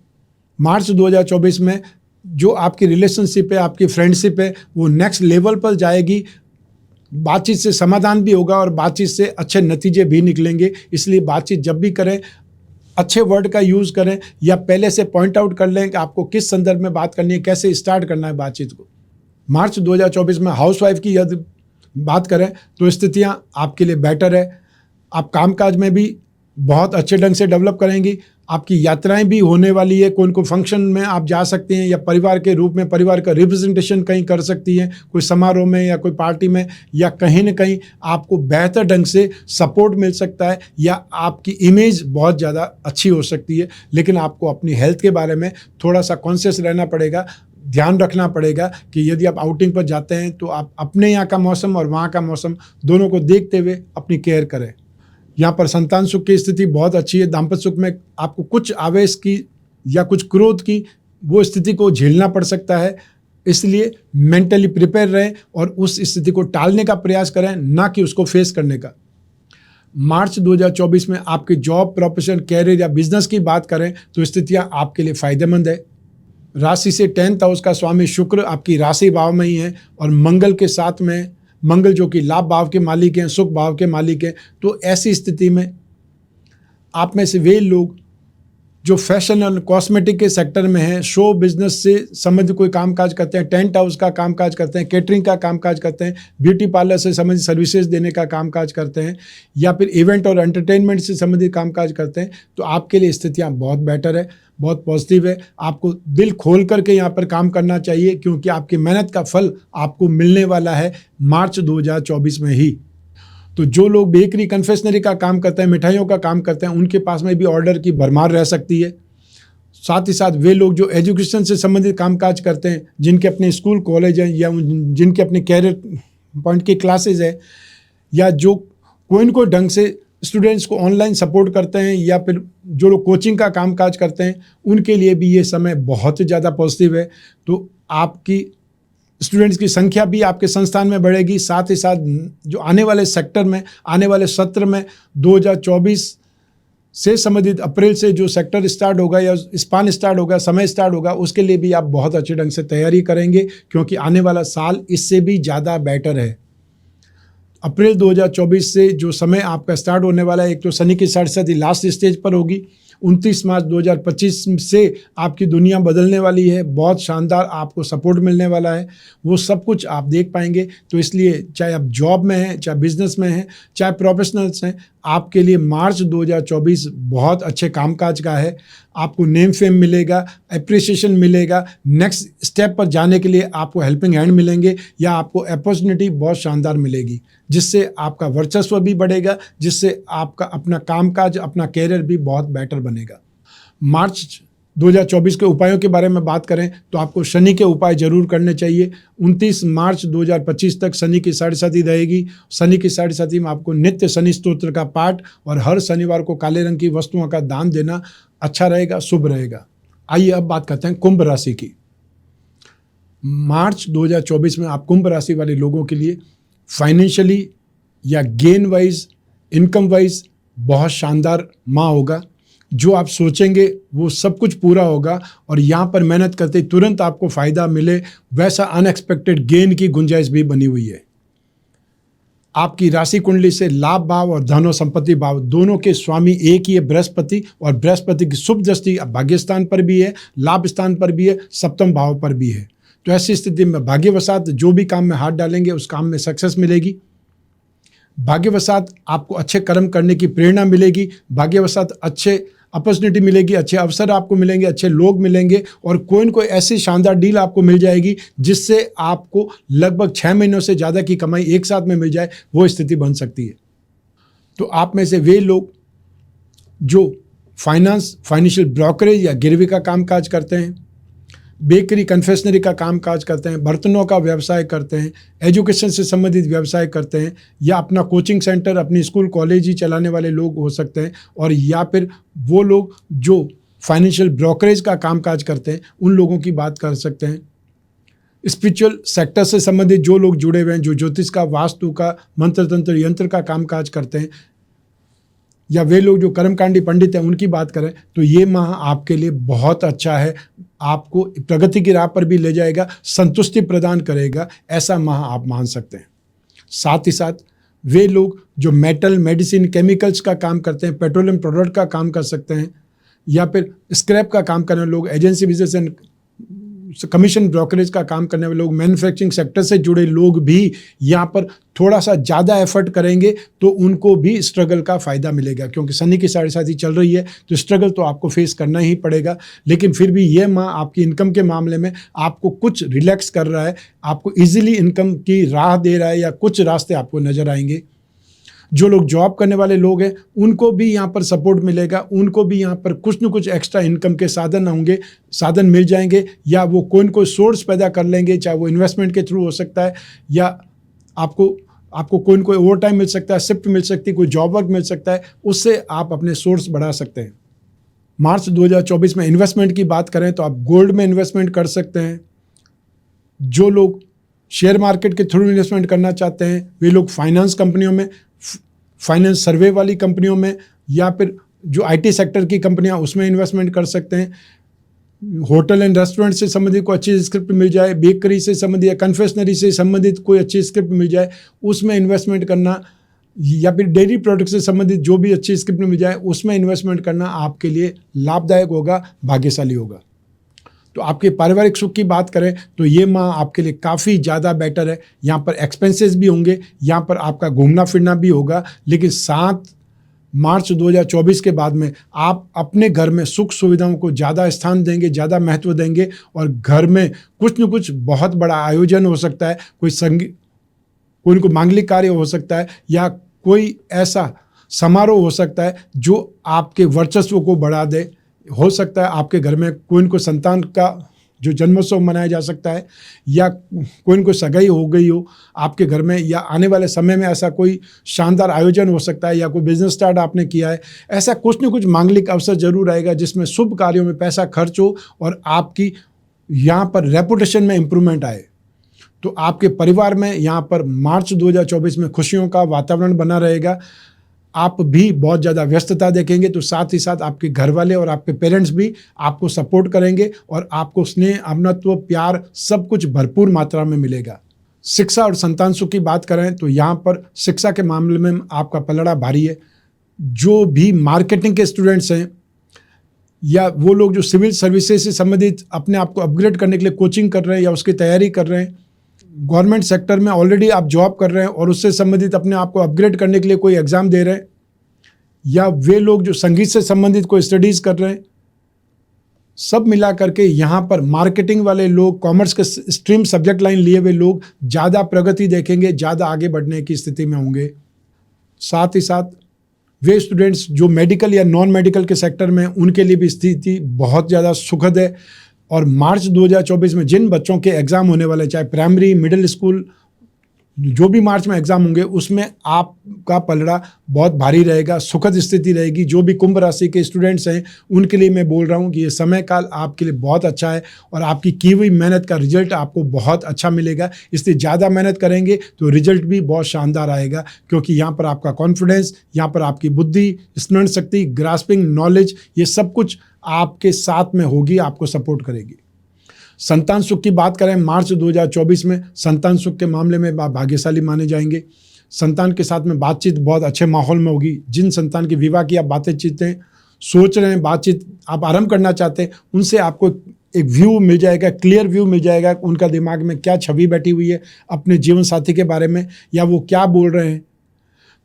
Speaker 1: मार्च 2024 में जो आपकी रिलेशनशिप है, आपकी फ्रेंडशिप है, वो नेक्स्ट लेवल पर जाएगी। बातचीत से समाधान भी होगा और बातचीत से अच्छे नतीजे भी निकलेंगे। इसलिए बातचीत जब भी करें अच्छे वर्ड का यूज़ करें, या पहले से पॉइंट आउट कर लें कि आपको किस संदर्भ में बात करनी है, कैसे स्टार्ट करना है बातचीत को। मार्च 2024 में हाउसवाइफ की यदि बात करें तो स्थितियां आपके लिए बेटर है। आप कामकाज में भी बहुत अच्छे ढंग से डेवलप करेंगी। आपकी यात्राएं भी होने वाली है, कोई को फंक्शन में आप जा सकते हैं, या परिवार के रूप में परिवार का रिप्रेजेंटेशन कहीं कर सकती हैं, कोई समारोह में या कोई पार्टी में, या कहीं न कहीं आपको बेहतर ढंग से सपोर्ट मिल सकता है, या आपकी इमेज बहुत ज़्यादा अच्छी हो सकती है। लेकिन आपको अपनी हेल्थ के बारे में थोड़ा सा कॉन्शियस रहना पड़ेगा, ध्यान रखना पड़ेगा कि यदि आप आउटिंग पर जाते हैं तो आप अपने यहाँ का मौसम और वहाँ का मौसम दोनों को देखते हुए अपनी केयर करें। यहाँ पर संतान सुख की स्थिति बहुत अच्छी है। दाम्पत्य सुख में आपको कुछ आवेश की या कुछ क्रोध की वो स्थिति को झेलना पड़ सकता है, इसलिए मेंटली प्रिपेयर रहें और उस स्थिति को टालने का प्रयास करें, ना कि उसको फेस करने का। मार्च 2024 में आपके जॉब, प्रोफेशन, कैरियर या बिजनेस की बात करें तो स्थितियाँ आपके लिए फायदेमंद है। राशि से 10th हाउस का स्वामी शुक्र आपकी राशि भाव में ही है, और मंगल के साथ में, मंगल जो कि लाभ भाव के मालिक हैं, सुख भाव के मालिक हैं। तो ऐसी स्थिति में आप में से वे लोग जो फैशन और कॉस्मेटिक के सेक्टर में है, शो बिजनेस से संबंधित कोई कामकाज करते हैं, टेंट हाउस का कामकाज करते हैं, केटरिंग का कामकाज करते हैं, ब्यूटी पार्लर से संबंधित सर्विसेज देने का कामकाज करते हैं, या फिर इवेंट और एंटरटेनमेंट से संबंधित कामकाज करते हैं, तो आपके लिए स्थितियाँ बहुत बेटर है, बहुत पॉजिटिव है। आपको दिल खोल करके यहाँ पर काम करना चाहिए, क्योंकि आपकी मेहनत का फल आपको मिलने वाला है मार्च 2024 में ही। तो जो लोग बेकरी कन्फेक्शनरी का काम करते हैं, मिठाइयों का काम करते हैं, उनके पास में भी ऑर्डर की भरमार रह सकती है। साथ ही साथ वे लोग जो एजुकेशन से संबंधित कामकाज करते हैं, जिनके अपने स्कूल कॉलेज हैं, या जिनके अपने कैरियर पॉइंट की क्लासेज है, या जो कोई न कोई ढंग से स्टूडेंट्स को ऑनलाइन सपोर्ट करते हैं, या फिर जो लोग कोचिंग का कामकाज करते हैं, उनके लिए भी ये समय बहुत ज़्यादा पॉजिटिव है। तो आपकी स्टूडेंट्स की संख्या भी आपके संस्थान में बढ़ेगी। साथ ही साथ जो आने वाले सेक्टर में, आने वाले सत्र में 2024 से संबंधित अप्रैल से जो सेक्टर स्टार्ट होगा या स्पान स्टार्ट होगा, समय स्टार्ट होगा, उसके लिए भी आप बहुत अच्छे ढंग से तैयारी करेंगे, क्योंकि आने वाला साल इससे भी ज़्यादा बेटर है। अप्रैल 2024 से जो समय आपका स्टार्ट होने वाला है, एक तो शनि की साढ़े लास्ट स्टेज पर होगी। 29 मार्च 2025 से आपकी दुनिया बदलने वाली है, बहुत शानदार आपको सपोर्ट मिलने वाला है, वो सब कुछ आप देख पाएंगे। तो इसलिए चाहे आप जॉब में हैं, चाहे बिजनेस में हैं, चाहे प्रोफेशनल्स हैं, आपके लिए मार्च 2024 बहुत अच्छे कामकाज का है। आपको नेम फेम मिलेगा, अप्रिसिएशन मिलेगा, नेक्स्ट स्टेप पर जाने के लिए आपको हेल्पिंग हैंड मिलेंगे, या आपको अपॉर्चुनिटी बहुत शानदार मिलेगी, जिससे आपका वर्चस्व भी बढ़ेगा, जिससे आपका अपना कामकाज, अपना कैरियर भी बहुत बेटर बनेगा। मार्च 2024 के उपायों के बारे में बात करें तो आपको शनि के उपाय जरूर करने चाहिए। 29 मार्च 2025 तक शनि की साढ़े साथी रहेगी। शनि की साढ़े साथी में आपको नित्य शनि स्तोत्र का पाठ और हर शनिवार को काले रंग की वस्तुओं का दान देना अच्छा रहेगा, शुभ रहेगा। आइए अब बात करते हैं कुंभ राशि की। मार्च 2024 में आप कुंभ राशि वाले लोगों के लिए फाइनेंशियली या गेन वाइज, इनकम वाइज बहुत शानदार माह होगा। जो आप सोचेंगे वो सब कुछ पूरा होगा, और यहाँ पर मेहनत करते तुरंत आपको फ़ायदा मिले, वैसा अनएक्सपेक्टेड गेन की गुंजाइश भी बनी हुई है। आपकी राशि कुंडली से लाभ भाव और धन और संपत्ति भाव दोनों के स्वामी एक ही है, बृहस्पति, और बृहस्पति की शुभ दृष्टि भाग्य स्थान पर भी है, लाभ स्थान पर भी है, सप्तम भाव पर भी है। तो ऐसी स्थिति में भाग्यवशात जो भी काम में हाथ डालेंगे उस काम में सक्सेस मिलेगी। भाग्यवशात आपको अच्छे कर्म करने की प्रेरणा मिलेगी, भाग्यवशात अच्छे अपॉर्चुनिटी मिलेगी, अच्छे अवसर आपको मिलेंगे, अच्छे लोग मिलेंगे, और कोई न कोई ऐसी शानदार डील आपको मिल जाएगी जिससे आपको लगभग 6 महीनों से ज़्यादा की कमाई एक साथ में मिल जाए, वो स्थिति बन सकती है। तो आप में से वे लोग जो फाइनेंशियल ब्रोकरेज या गिरवी का कामकाज करते हैं, बेकरी कन्फेक्शनरी का कामकाज करते हैं, बर्तनों का व्यवसाय करते हैं, एजुकेशन से संबंधित व्यवसाय करते हैं, या अपना कोचिंग सेंटर, अपनी स्कूल कॉलेज ही चलाने वाले लोग हो सकते हैं, और या फिर वो लोग जो फाइनेंशियल ब्रोकरेज का कामकाज करते हैं, उन लोगों की बात कर सकते हैं। स्पिरिचुअल सेक्टर से संबंधित जो लोग जुड़े हुए हैं, जो ज्योतिष का, वास्तु का, मंत्र तंत्र यंत्र का कामकाज करते हैं, या वे लोग जो कर्मकांडी पंडित हैं, उनकी बात करें तो ये माह आपके लिए बहुत अच्छा है। आपको प्रगति की राह पर भी ले जाएगा, संतुष्टि प्रदान करेगा, ऐसा माह आप मान सकते हैं। साथ ही साथ वे लोग जो मेटल, मेडिसिन, केमिकल्स का काम करते हैं, पेट्रोलियम प्रोडक्ट का काम कर सकते हैं, या फिर स्क्रैप का काम करने वाले लोग, agency business and commission brokerage का काम करने वाले लोग, मैन्युफैक्चरिंग सेक्टर से जुड़े लोग भी यहाँ पर थोड़ा सा ज़्यादा एफर्ट करेंगे तो उनको भी स्ट्रगल का फ़ायदा मिलेगा, क्योंकि शनि की साढ़े साथी चल रही है, तो स्ट्रगल तो आपको फेस करना ही पड़ेगा। लेकिन फिर भी ये माह आपकी इनकम के मामले में आपको कुछ रिलैक्स कर रहा है, आपको ईजिली इनकम की राह दे रहा है, या कुछ रास्ते आपको नज़र आएंगे। जो लोग जॉब करने वाले लोग हैं उनको भी यहाँ पर सपोर्ट मिलेगा, उनको भी यहाँ पर कुछ न कुछ एक्स्ट्रा इनकम के साधन होंगे, साधन मिल जाएंगे, या वो कोई न कोई सोर्स पैदा कर लेंगे, चाहे वो इन्वेस्टमेंट के थ्रू हो सकता है, या आपको कोई न कोई ओवर टाइम मिल सकता है, शिफ्ट मिल सकती है, कोई जॉब वर्क मिल सकता है, उससे आप अपने सोर्स बढ़ा सकते हैं। मार्च 2024 में इन्वेस्टमेंट की बात करें तो आप गोल्ड में इन्वेस्टमेंट कर सकते हैं। जो लोग शेयर मार्केट के थ्रू इन्वेस्टमेंट करना चाहते हैं, वे लोग फाइनेंस कंपनियों में, फाइनेंस सर्वे वाली कंपनियों में, या फिर जो आईटी सेक्टर की कंपनियां उसमें इन्वेस्टमेंट कर सकते हैं। होटल एंड रेस्टोरेंट से संबंधित कोई अच्छी स्क्रिप्ट मिल जाए, बेकरी से संबंधित या कन्फेक्शनरी से संबंधित कोई अच्छी स्क्रिप्ट मिल जाए, उसमें इन्वेस्टमेंट करना, या फिर डेयरी प्रोडक्ट से संबंधित जो भी अच्छी स्क्रिप्ट मिल जाए उसमें इन्वेस्टमेंट करना आपके लिए लाभदायक होगा, भाग्यशाली होगा। तो आपके पारिवारिक सुख की बात करें तो ये माह आपके लिए काफ़ी ज़्यादा बेटर है। यहाँ पर एक्सपेंसेस भी होंगे, यहाँ पर आपका घूमना फिरना भी होगा, लेकिन 7 मार्च 2024 के बाद में आप अपने घर में सुख सुविधाओं को ज़्यादा स्थान देंगे, ज़्यादा महत्व देंगे और घर में कुछ न कुछ बहुत बड़ा आयोजन हो सकता है, कोई मांगलिक कार्य हो सकता है या कोई ऐसा समारोह हो सकता है जो आपके वर्चस्व को बढ़ा दे। हो सकता है आपके घर में कोई न कोई संतान का जो जन्मोत्सव मनाया जा सकता है या कोई न कोई सगाई हो गई हो आपके घर में, या आने वाले समय में ऐसा कोई शानदार आयोजन हो सकता है, या कोई बिजनेस स्टार्ट आपने किया है। ऐसा कुछ न कुछ मांगलिक अवसर जरूर आएगा जिसमें शुभ कार्यों में पैसा खर्च हो और आपकी यहाँ पर रेपुटेशन में इम्प्रूवमेंट आए। तो आपके परिवार में यहाँ पर मार्च 2024 में खुशियों का वातावरण बना रहेगा। आप भी बहुत ज़्यादा व्यस्तता देखेंगे, तो साथ ही साथ आपके घर वाले और आपके पेरेंट्स भी आपको सपोर्ट करेंगे और आपको स्नेह, अपनत्व, प्यार सब कुछ भरपूर मात्रा में मिलेगा। शिक्षा और संतान सुख की बात करें तो यहाँ पर शिक्षा के मामले में आपका पलड़ा भारी है। जो भी मार्केटिंग के स्टूडेंट्स हैं या वो लोग जो सिविल सर्विसेज से संबंधित अपने आप को अपग्रेड करने के लिए कोचिंग कर रहे हैं या उसकी तैयारी कर रहे हैं, गवर्नमेंट सेक्टर में ऑलरेडी आप जॉब कर रहे हैं और उससे संबंधित अपने आप को अपग्रेड करने के लिए कोई एग्ज़ाम दे रहे हैं, या वे लोग जो संगीत से संबंधित कोई स्टडीज़ कर रहे हैं, सब मिला करके यहाँ पर मार्केटिंग वाले लोग, कॉमर्स के स्ट्रीम सब्जेक्ट लाइन लिए हुए लोग ज़्यादा प्रगति देखेंगे, ज़्यादा आगे बढ़ने की स्थिति में होंगे। साथ ही साथ वे स्टूडेंट्स जो मेडिकल या नॉन मेडिकल के सेक्टर में, उनके लिए भी स्थिति बहुत ज़्यादा सुखद है। और मार्च 2024 में जिन बच्चों के एग्ज़ाम होने वाले, चाहे प्राइमरी, मिडिल स्कूल, जो भी मार्च में एग्ज़ाम होंगे, उसमें आपका पलड़ा बहुत भारी रहेगा, सुखद स्थिति रहेगी। जो भी कुंभ राशि के स्टूडेंट्स हैं उनके लिए मैं बोल रहा हूँ कि ये समय काल आपके लिए बहुत अच्छा है और आपकी की हुई मेहनत का रिजल्ट आपको बहुत अच्छा मिलेगा। इसलिए ज़्यादा मेहनत करेंगे तो रिजल्ट भी बहुत शानदार आएगा, क्योंकि यहाँ पर आपका कॉन्फिडेंस, यहाँ पर आपकी बुद्धि, स्मरण शक्ति, ग्रास्पिंग नॉलेज, ये सब कुछ आपके साथ में होगी, आपको सपोर्ट करेगी। संतान सुख की बात करें, मार्च 2024 में संतान सुख के मामले में आप भाग्यशाली माने जाएंगे। संतान के साथ में बातचीत बहुत अच्छे माहौल में होगी। जिन संतान के विवाह की आप बातचीतें सोच रहे हैं, बातचीत आप आरंभ करना चाहते हैं, उनसे आपको एक व्यू मिल जाएगा, क्लियर व्यू मिल जाएगा, उनका दिमाग में क्या छवि बैठी हुई है अपने जीवन साथी के बारे में, या वो क्या बोल रहे हैं।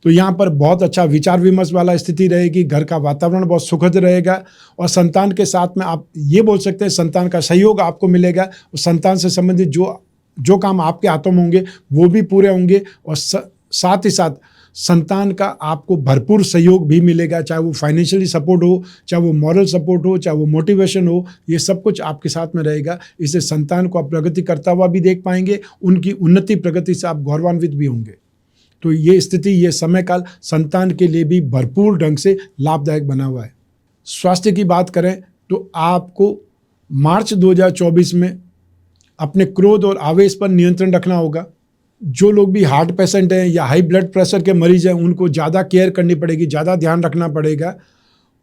Speaker 1: तो यहाँ पर बहुत अच्छा विचार विमर्श वाला स्थिति रहेगी। घर का वातावरण बहुत सुखद रहेगा और संतान के साथ में आप ये बोल सकते हैं संतान का सहयोग आपको मिलेगा और संतान से संबंधित जो काम आपके हाथों में होंगे वो भी पूरे होंगे और साथ ही साथ संतान का आपको भरपूर सहयोग भी मिलेगा, चाहे वो फाइनेंशियली सपोर्ट हो, चाहे वो मॉरल सपोर्ट हो, चाहे वो मोटिवेशन हो, ये सब कुछ आपके साथ में रहेगा। इससे संतान को आप प्रगति करता हुआ भी देख पाएंगे, उनकी उन्नति प्रगति से आप गौरवान्वित भी होंगे। तो ये स्थिति, ये समय काल संतान के लिए भी भरपूर ढंग से लाभदायक बना हुआ है। स्वास्थ्य की बात करें तो आपको मार्च 2024 में अपने क्रोध और आवेश पर नियंत्रण रखना होगा। जो लोग भी हार्ट पेशेंट हैं या हाई ब्लड प्रेशर के मरीज हैं, उनको ज़्यादा केयर करनी पड़ेगी, ज़्यादा ध्यान रखना पड़ेगा।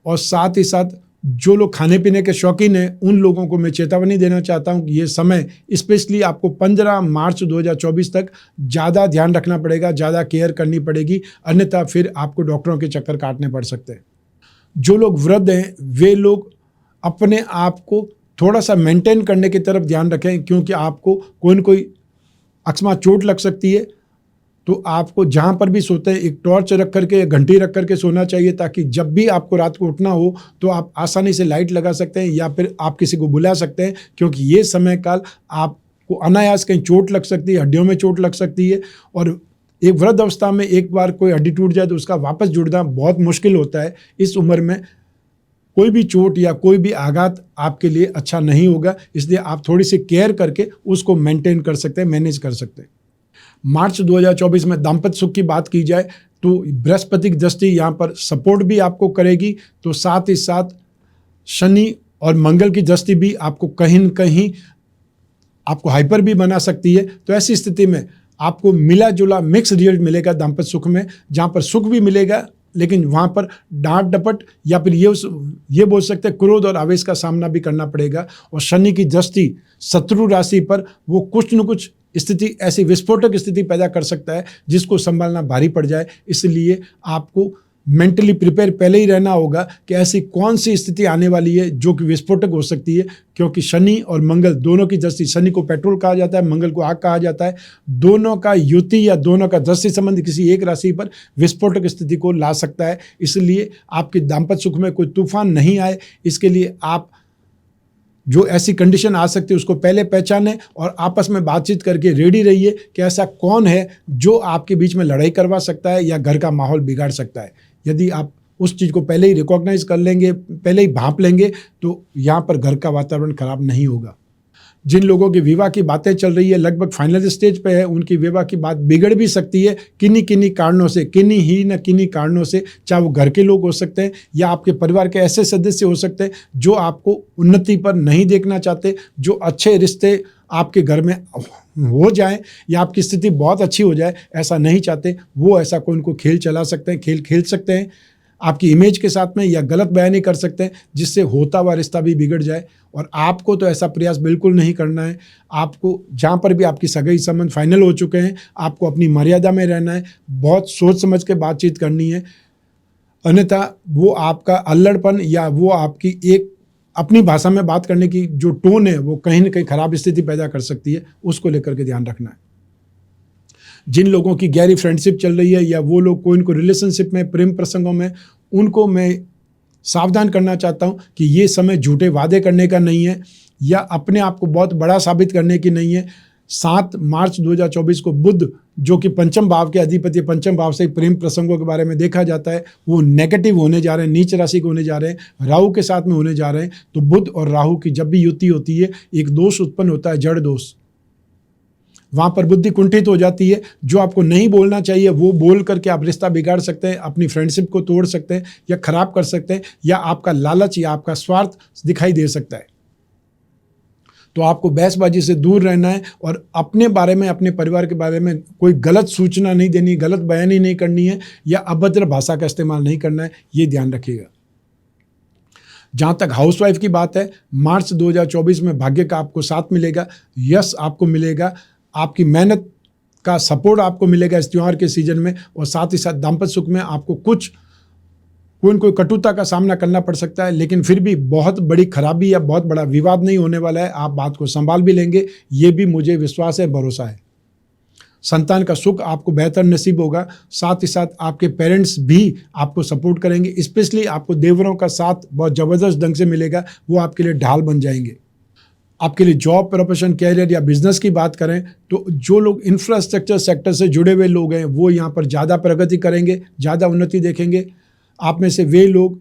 Speaker 1: और साथ ही साथ जो लोग खाने पीने के शौकीन हैं, उन लोगों को मैं चेतावनी देना चाहता हूं कि ये समय स्पेशली आपको 15 मार्च 2024 तक ज़्यादा ध्यान रखना पड़ेगा, ज़्यादा केयर करनी पड़ेगी, अन्यथा फिर आपको डॉक्टरों के चक्कर काटने पड़ सकते हैं। जो लोग वृद्ध हैं वे लोग अपने आप को थोड़ा सा मेंटेन करने की तरफ ध्यान रखें, क्योंकि आपको कोई न कोई अकस्मात चोट लग सकती है। तो आपको जहाँ पर भी सोते हैं एक टॉर्च रख करके, घंटी रख करके सोना चाहिए, ताकि जब भी आपको रात को उठना हो तो आप आसानी से लाइट लगा सकते हैं या फिर आप किसी को बुला सकते हैं, क्योंकि ये समय काल आपको अनायास कहीं चोट लग सकती है, हड्डियों में चोट लग सकती है। और एक वृद्ध अवस्था में एक बार कोई हड्डी टूट जाए तो उसका वापस जुड़ना बहुत मुश्किल होता है। इस उम्र में कोई भी चोट या कोई भी आघात आपके लिए अच्छा नहीं होगा, इसलिए आप थोड़ी सी केयर करके उसको मेंटेन कर सकते हैं, मैनेज कर सकते हैं। मार्च 2024 में दाम्पत्य सुख की बात की जाए तो बृहस्पति की दृष्टि यहाँ पर सपोर्ट भी आपको करेगी, तो साथ ही साथ शनि और मंगल की दृष्टि भी आपको कहीं न कहीं आपको हाइपर भी बना सकती है। तो ऐसी स्थिति में आपको मिला जुला मिक्स रिजल्ट मिलेगा दाम्पत्य सुख में, जहाँ पर सुख भी मिलेगा लेकिन वहाँ पर डांट डपट या फिर ये बोल सकते हैं क्रोध और आवेश का सामना भी करना पड़ेगा। और शनि की दृष्टि शत्रु राशि पर वो कुछ न कुछ स्थिति ऐसी विस्फोटक स्थिति पैदा कर सकता है जिसको संभालना भारी पड़ जाए। इसलिए आपको मेंटली प्रिपेयर पहले ही रहना होगा कि ऐसी कौन सी स्थिति आने वाली है जो कि विस्फोटक हो सकती है, क्योंकि शनि और मंगल दोनों की दृष्टि, शनि को पेट्रोल कहा जाता है, मंगल को आग कहा जाता है, दोनों का युति या दोनों का दृष्टि संबंध किसी एक राशि पर विस्फोटक स्थिति को ला सकता है। इसलिए आपके दाम्पत्य सुख में कोई तूफान नहीं आए, इसके लिए आप जो ऐसी कंडीशन आ सकती है उसको पहले पहचानें और आपस में बातचीत करके रेडी रहिए कि ऐसा कौन है जो आपके बीच में लड़ाई करवा सकता है या घर का माहौल बिगाड़ सकता है। यदि आप उस चीज़ को पहले ही रिकॉग्नाइज कर लेंगे, पहले ही भांप लेंगे, तो यहाँ पर घर का वातावरण खराब नहीं होगा। जिन लोगों की विवाह की बातें चल रही है, लगभग फाइनल स्टेज पे है, उनकी विवाह की बात बिगड़ भी सकती है किन्हीं कारणों से, किन्हीं कारणों से। चाहे वो घर के लोग हो सकते हैं या आपके परिवार के ऐसे सदस्य हो सकते हैं जो आपको उन्नति पर नहीं देखना चाहते, जो अच्छे रिश्ते आपके घर में हो जाएं या आपकी स्थिति बहुत अच्छी हो जाए, ऐसा नहीं चाहते। वो ऐसा कोई उनको खेल चला सकते हैं, खेल खेल सकते हैं आपकी इमेज के साथ में, या गलत बयानी कर सकते हैं जिससे होता हुआ रिश्ता भी बिगड़ जाए। और आपको तो ऐसा प्रयास बिल्कुल नहीं करना है। आपको जहाँ पर भी आपकी सगाई संबंध फाइनल हो चुके हैं, आपको अपनी मर्यादा में रहना है, बहुत सोच समझ के बातचीत करनी है। अन्यथा वो आपका अल्लड़पन या वो आपकी एक अपनी भाषा में बात करने की जो टोन है वो कहीं ना कहीं खराब स्थिति पैदा कर सकती है। उसको लेकर के ध्यान रखना है। जिन लोगों की गहरी फ्रेंडशिप चल रही है या वो लोग कोई इनको रिलेशनशिप में, प्रेम प्रसंगों में, उनको मैं सावधान करना चाहता हूं कि ये समय झूठे वादे करने का नहीं है या अपने आप को बहुत बड़ा साबित करने की नहीं है। 7 मार्च 2024 को बुध, जो कि पंचम भाव के अधिपति, पंचम भाव से प्रेम प्रसंगों के बारे में देखा जाता है, वो नेगेटिव होने जा रहे हैं, नीच राशि के होने जा रहे हैं, राहु के साथ में होने जा रहे हैं। तो बुध और राहु की जब भी युति होती है, एक दोष उत्पन्न होता है, जड़ दोष। वहाँ पर बुद्धि कुंठित हो जाती है। जो आपको नहीं बोलना चाहिए वो बोल करके आप रिश्ता बिगाड़ सकते हैं, अपनी फ्रेंडशिप को तोड़ सकते हैं या खराब कर सकते हैं, या आपका लालच या आपका स्वार्थ दिखाई दे सकता है। तो आपको बहसबाजी से दूर रहना है और अपने बारे में, अपने परिवार के बारे में कोई गलत सूचना नहीं देनी, गलत बयानी नहीं करनी है या अभद्र भाषा का इस्तेमाल नहीं करना है, ये ध्यान रखिएगा। जहाँ तक हाउसवाइफ की बात है, मार्च 2024 में भाग्य का आपको साथ मिलेगा, यश आपको मिलेगा, आपकी मेहनत का सपोर्ट आपको मिलेगा इस त्योहार के सीजन में। और साथ ही साथ दाम्पत्य सुख में आपको कोई कटुता का सामना करना पड़ सकता है, लेकिन फिर भी बहुत बड़ी खराबी या बहुत बड़ा विवाद नहीं होने वाला है। आप बात को संभाल भी लेंगे, ये भी मुझे विश्वास है, भरोसा है। संतान का सुख आपको बेहतर नसीब होगा। साथ ही साथ आपके पेरेंट्स भी आपको सपोर्ट करेंगे, स्पेशली आपको देवरों का साथ बहुत ज़बरदस्त ढंग से मिलेगा, वो आपके लिए ढाल बन जाएंगे। आपके लिए जॉब, प्रोफेशन, कैरियर या बिजनेस की बात करें तो जो लोग इंफ्रास्ट्रक्चर सेक्टर से जुड़े हुए लोग हैं वो यहाँ पर ज़्यादा प्रगति करेंगे, ज़्यादा उन्नति देखेंगे। आप में से वे लोग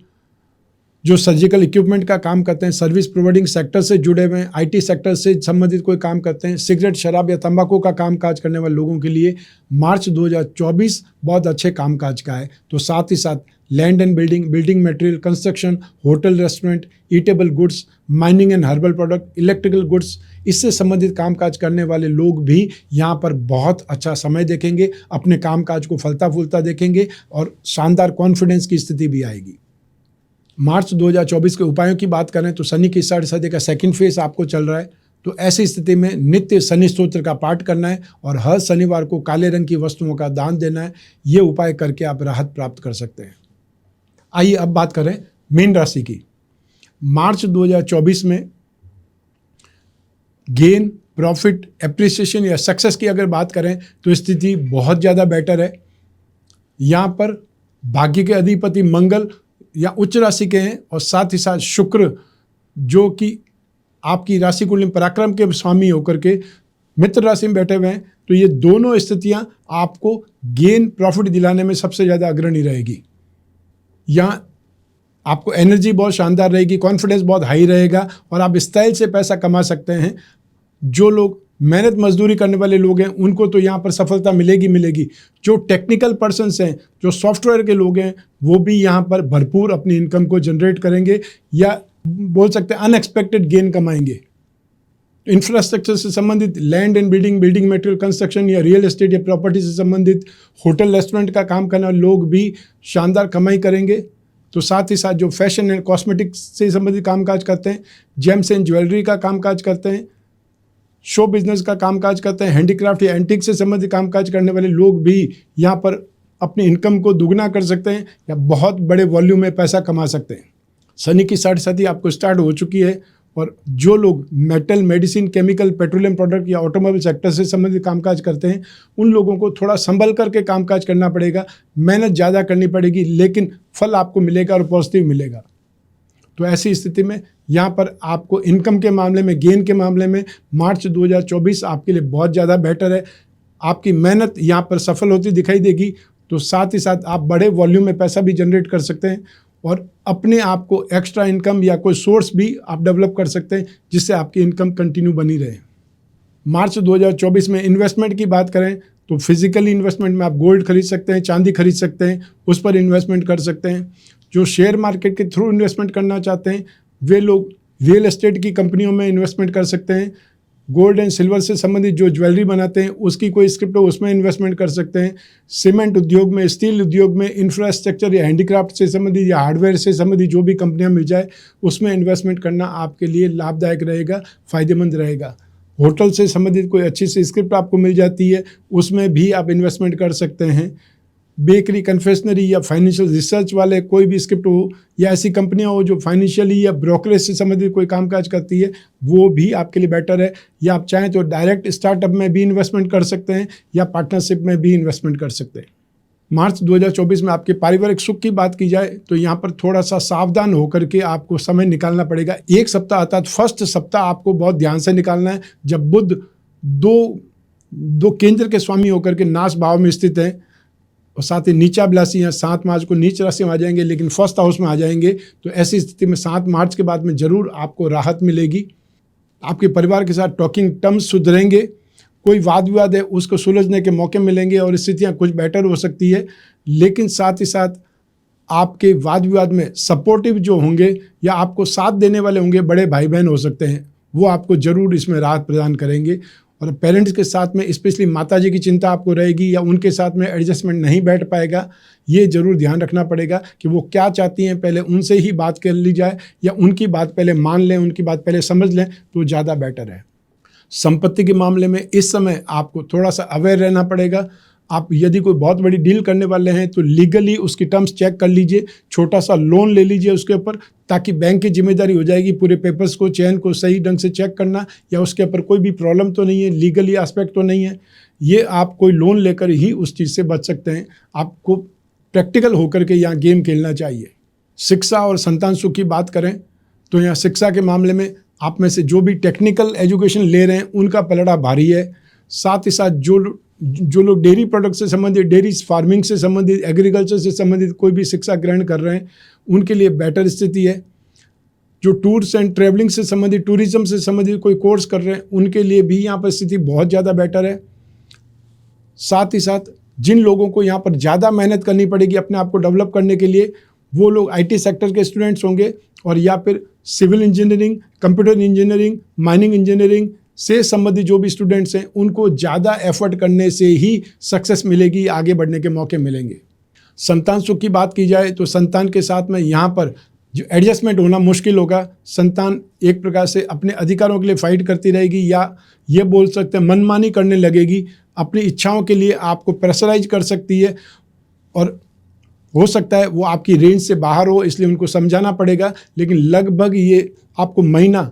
Speaker 1: जो सर्जिकल इक्विपमेंट का काम करते हैं, सर्विस प्रोवाइडिंग सेक्टर से जुड़े हुए हैं, आईटी सेक्टर से संबंधित कोई काम करते हैं, सिगरेट, शराब या तंबाकू का कामकाज करने वाले लोगों के लिए मार्च 2024 बहुत अच्छे कामकाज का है। तो साथ ही साथ land and building material, construction, hotel, restaurant, eatable goods, mining and herbal product, electrical goods, इससे संबंधित कामकाज करने वाले लोग भी यहाँ पर बहुत अच्छा समय देखेंगे, अपने कामकाज को फलता फूलता देखेंगे और शानदार कॉन्फिडेंस की स्थिति भी आएगी। मार्च 2024 के उपायों की बात करें तो शनि की साढ़े का सेकंड फेज आपको चल रहा है। तो ऐसी स्थिति में नित्य शनि स्तोत्र का पाठ करना है और हर शनिवार को काले रंग की वस्तुओं का दान देना है। ये उपाय करके आप राहत प्राप्त कर सकते हैं। आइए अब बात करें मीन राशि की। मार्च 2024 में गेन, प्रॉफिट, एप्रिसिएशन या सक्सेस की अगर बात करें तो स्थिति बहुत ज़्यादा बेटर है। यहाँ पर भाग्य के अधिपति मंगल या उच्च राशि के हैं और साथ ही साथ शुक्र जो कि आपकी राशि कुंडली पराक्रम के स्वामी होकर के मित्र राशि में बैठे हुए हैं। तो ये दोनों स्थितियां आपको गेन, प्रॉफिट दिलाने में सबसे ज़्यादा अग्रणी रहेगी। यहाँ आपको एनर्जी बहुत शानदार रहेगी, कॉन्फिडेंस बहुत हाई रहेगा और आप स्टाइल से पैसा कमा सकते हैं। जो लोग मेहनत मजदूरी करने वाले लोग हैं उनको तो यहाँ पर सफलता मिलेगी। जो टेक्निकल पर्सन्स हैं, जो सॉफ्टवेयर के लोग हैं, वो भी यहाँ पर भरपूर अपनी इनकम को जनरेट करेंगे या बोल सकते हैं अनएक्सपेक्टेड गेन कमाएंगे। इंफ्रास्ट्रक्चर से संबंधित land and building material, construction या रियल एस्टेट या प्रॉपर्टी से संबंधित होटल, रेस्टोरेंट का काम करने वाले लोग भी शानदार कमाई करेंगे। तो साथ ही साथ जो फैशन एंड कॉस्मेटिक्स से संबंधित कामकाज करते हैं, जेम्स एंड ज्वेलरी का कामकाज करते हैं, शो बिजनेस का कामकाज करते हैं, हैंडीक्राफ्ट या एंटीक से संबंधित कामकाज करने वाले लोग भी यहाँ पर अपनी इनकम को दुगना कर सकते हैं या बहुत बड़े वॉल्यूम में पैसा कमा सकते हैं। शनि की साढ़ेसाती आपको स्टार्ट हो चुकी है और जो लोग metal, medicine, chemical, petroleum product या ऑटोमोबाइल सेक्टर से संबंधित कामकाज करते हैं उन लोगों को थोड़ा संभल करके कामकाज करना पड़ेगा, मेहनत ज़्यादा करनी पड़ेगी, लेकिन फल आपको मिलेगा और पॉजिटिव मिलेगा। तो ऐसी स्थिति में यहाँ पर आपको इनकम के मामले में, गेन के मामले में मार्च 2024 आपके लिए बहुत ज़्यादा बेटर है। आपकी मेहनत यहाँ पर सफल होती दिखाई देगी, तो साथ ही साथ आप बड़े वॉल्यूम में पैसा भी जनरेट कर सकते हैं और अपने आप को एक्स्ट्रा इनकम या कोई सोर्स भी आप डेवलप कर सकते हैं जिससे आपकी इनकम कंटिन्यू बनी रहे। मार्च 2024 में इन्वेस्टमेंट की बात करें तो फिजिकली इन्वेस्टमेंट में आप गोल्ड खरीद सकते हैं, चांदी खरीद सकते हैं, उस पर इन्वेस्टमेंट कर सकते हैं। जो शेयर मार्केट के थ्रू इन्वेस्टमेंट करना चाहते हैं वे लोग रियल एस्टेट की कंपनियों में इन्वेस्टमेंट कर सकते हैं। गोल्ड एंड सिल्वर से संबंधित जो ज्वेलरी बनाते हैं उसकी कोई स्क्रिप्ट हो उसमें इन्वेस्टमेंट कर सकते हैं। सीमेंट उद्योग में, स्टील उद्योग में, इंफ्रास्ट्रक्चर या हैंडीक्राफ्ट से संबंधित या हार्डवेयर से संबंधित जो भी कंपनियां मिल जाए उसमें इन्वेस्टमेंट करना आपके लिए लाभदायक रहेगा, फ़ायदेमंद रहेगा। होटल से संबंधित कोई अच्छी सी स्क्रिप्ट आपको मिल जाती है उसमें भी आप इन्वेस्टमेंट कर सकते हैं। बेकरी, कन्फेक्शनरी या फाइनेंशियल रिसर्च वाले कोई भी स्क्रिप्ट हो या ऐसी कंपनियां हो जो फाइनेंशियली या ब्रोकरेज से संबंधित कोई कामकाज करती है वो भी आपके लिए बेटर है। या आप चाहें तो डायरेक्ट स्टार्टअप में भी इन्वेस्टमेंट कर सकते हैं या पार्टनरशिप में भी इन्वेस्टमेंट कर सकते हैं। मार्च 2024 में आपके पारिवारिक सुख की बात की जाए तो यहाँ पर थोड़ा सा सावधान होकर के आपको समय निकालना पड़ेगा। एक सप्ताह अर्थात फर्स्ट सप्ताह आपको बहुत ध्यान से निकालना है जब बुध दो केंद्र के स्वामी होकर के नाश भाव में स्थित हैं और साथ ही नीचाभिलाषी हैं। 7 मार्च को नीच राशि में आ जाएंगे लेकिन फर्स्ट हाउस में आ जाएंगे, तो ऐसी स्थिति में 7 मार्च के बाद में जरूर आपको राहत मिलेगी। आपके परिवार के साथ टॉकिंग टर्म्स सुधरेंगे, कोई वाद विवाद है उसको सुलझने के मौके मिलेंगे और स्थितियाँ कुछ बेटर हो सकती है। लेकिन साथ ही साथ आपके वाद विवाद में सपोर्टिव जो होंगे या आपको साथ देने वाले होंगे बड़े भाई बहन हो सकते हैं, वो आपको जरूर इसमें राहत प्रदान करेंगे। और पेरेंट्स के साथ में स्पेशली माताजी की चिंता आपको रहेगी या उनके साथ में एडजस्टमेंट नहीं बैठ पाएगा। ये जरूर ध्यान रखना पड़ेगा कि वो क्या चाहती हैं, पहले उनसे ही बात कर ली जाए या उनकी बात पहले मान लें, उनकी बात पहले समझ लें तो ज़्यादा बेटर है। संपत्ति के मामले में इस समय आपको थोड़ा सा अवेयर रहना पड़ेगा। आप यदि कोई बहुत बड़ी डील करने वाले हैं तो लीगली उसकी टर्म्स चेक कर लीजिए, छोटा सा लोन ले लीजिए उसके ऊपर, ताकि बैंक की जिम्मेदारी हो जाएगी पूरे पेपर्स को, चेन को सही ढंग से चेक करना या उसके ऊपर कोई भी प्रॉब्लम तो नहीं है, लीगली एस्पेक्ट तो नहीं है। ये आप कोई लोन लेकर ही उस चीज़ से बच सकते हैं। आपको प्रैक्टिकल होकर के यहाँ गेम खेलना चाहिए। शिक्षा और संतान सुख की बात करें तो यहाँ शिक्षा के मामले में आप में से जो भी टेक्निकल एजुकेशन ले रहे हैं उनका पलड़ा भारी है। साथ ही साथ जो लोग डेयरी प्रोडक्ट से संबंधित, डेयरी फार्मिंग से संबंधित, एग्रीकल्चर से संबंधित कोई भी शिक्षा ग्रहण कर रहे हैं उनके लिए बेटर स्थिति है। जो टूर्स एंड ट्रैवलिंग से संबंधित, टूरिज्म से संबंधित कोई कोर्स कर रहे हैं उनके लिए भी यहाँ पर स्थिति बहुत ज़्यादा बेटर है। साथ ही साथ जिन लोगों को यहाँ पर ज़्यादा मेहनत करनी पड़ेगी अपने आप को डेवलप करने के लिए, वो लोग IT सेक्टर के स्टूडेंट्स होंगे और या फिर civil engineering, computer engineering, mining engineering से संबंधित जो भी स्टूडेंट्स हैं उनको ज़्यादा एफर्ट करने से ही सक्सेस मिलेगी, आगे बढ़ने के मौके मिलेंगे। संतान सुख की बात की जाए तो संतान के साथ में यहाँ पर जो एडजस्टमेंट होना मुश्किल होगा। संतान एक प्रकार से अपने अधिकारों के लिए फाइट करती रहेगी या ये बोल सकते हैं मनमानी करने लगेगी, अपनी इच्छाओं के लिए आपको प्रेशराइज कर सकती है और हो सकता है वो आपकी रेंज से बाहर हो, इसलिए उनको समझाना पड़ेगा। लेकिन लगभग ये आपको महीना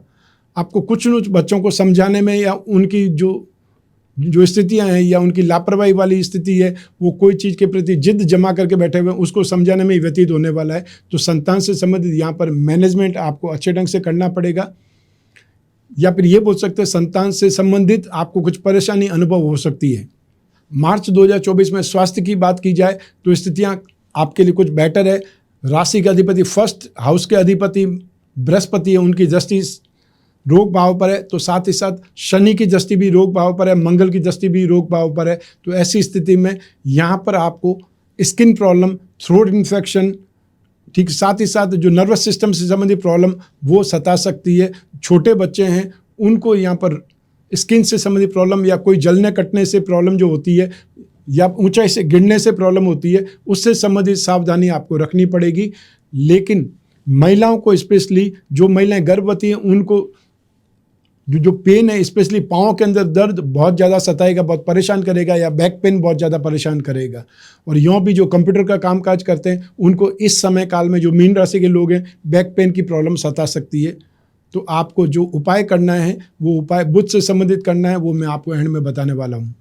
Speaker 1: आपको कुछ न कुछ बच्चों को समझाने में या उनकी जो स्थितियां हैं या उनकी लापरवाही वाली स्थिति है, वो कोई चीज़ के प्रति जिद जमा करके बैठे हुए हैं, उसको समझाने में ही व्यतीत होने वाला है। तो संतान से संबंधित यहाँ पर मैनेजमेंट आपको अच्छे ढंग से करना पड़ेगा। या फिर ये बोल सकते हैं संतान से संबंधित आपको कुछ परेशानी अनुभव हो सकती है। मार्च 2024 में स्वास्थ्य की बात की जाए तो स्थितियाँ आपके लिए कुछ बेटर है। राशि के अधिपति, फर्स्ट हाउस के अधिपति बृहस्पति है, उनकी दृष्टि रोग भाव पर है, तो साथ ही साथ शनि की दृष्टि भी रोग भाव पर है, मंगल की दृष्टि भी रोग भाव पर है। तो ऐसी स्थिति में यहाँ पर आपको स्किन प्रॉब्लम, थ्रोट इन्फेक्शन, ठीक, साथ ही साथ जो नर्वस सिस्टम से संबंधित प्रॉब्लम वो सता सकती है। छोटे बच्चे हैं उनको यहाँ पर स्किन से संबंधित प्रॉब्लम या कोई जलने कटने से प्रॉब्लम जो होती है या ऊंचाई से गिरने से प्रॉब्लम होती है, उससे संबंधित सावधानी आपको रखनी पड़ेगी। लेकिन महिलाओं को, स्पेशली जो महिलाएं गर्भवती हैं, उनको जो पेन है, स्पेशली पाँव के अंदर दर्द बहुत ज़्यादा सताएगा, बहुत परेशान करेगा, या बैक पेन बहुत ज़्यादा परेशान करेगा। और यूँ भी जो कंप्यूटर का कामकाज करते हैं उनको इस समय काल में, जो मीन राशि के लोग हैं, बैक पेन की प्रॉब्लम सता सकती है। तो आपको जो उपाय करना है वो उपाय बुध से संबंधित करना है, वो मैं आपको एंड में बताने वाला हूँ।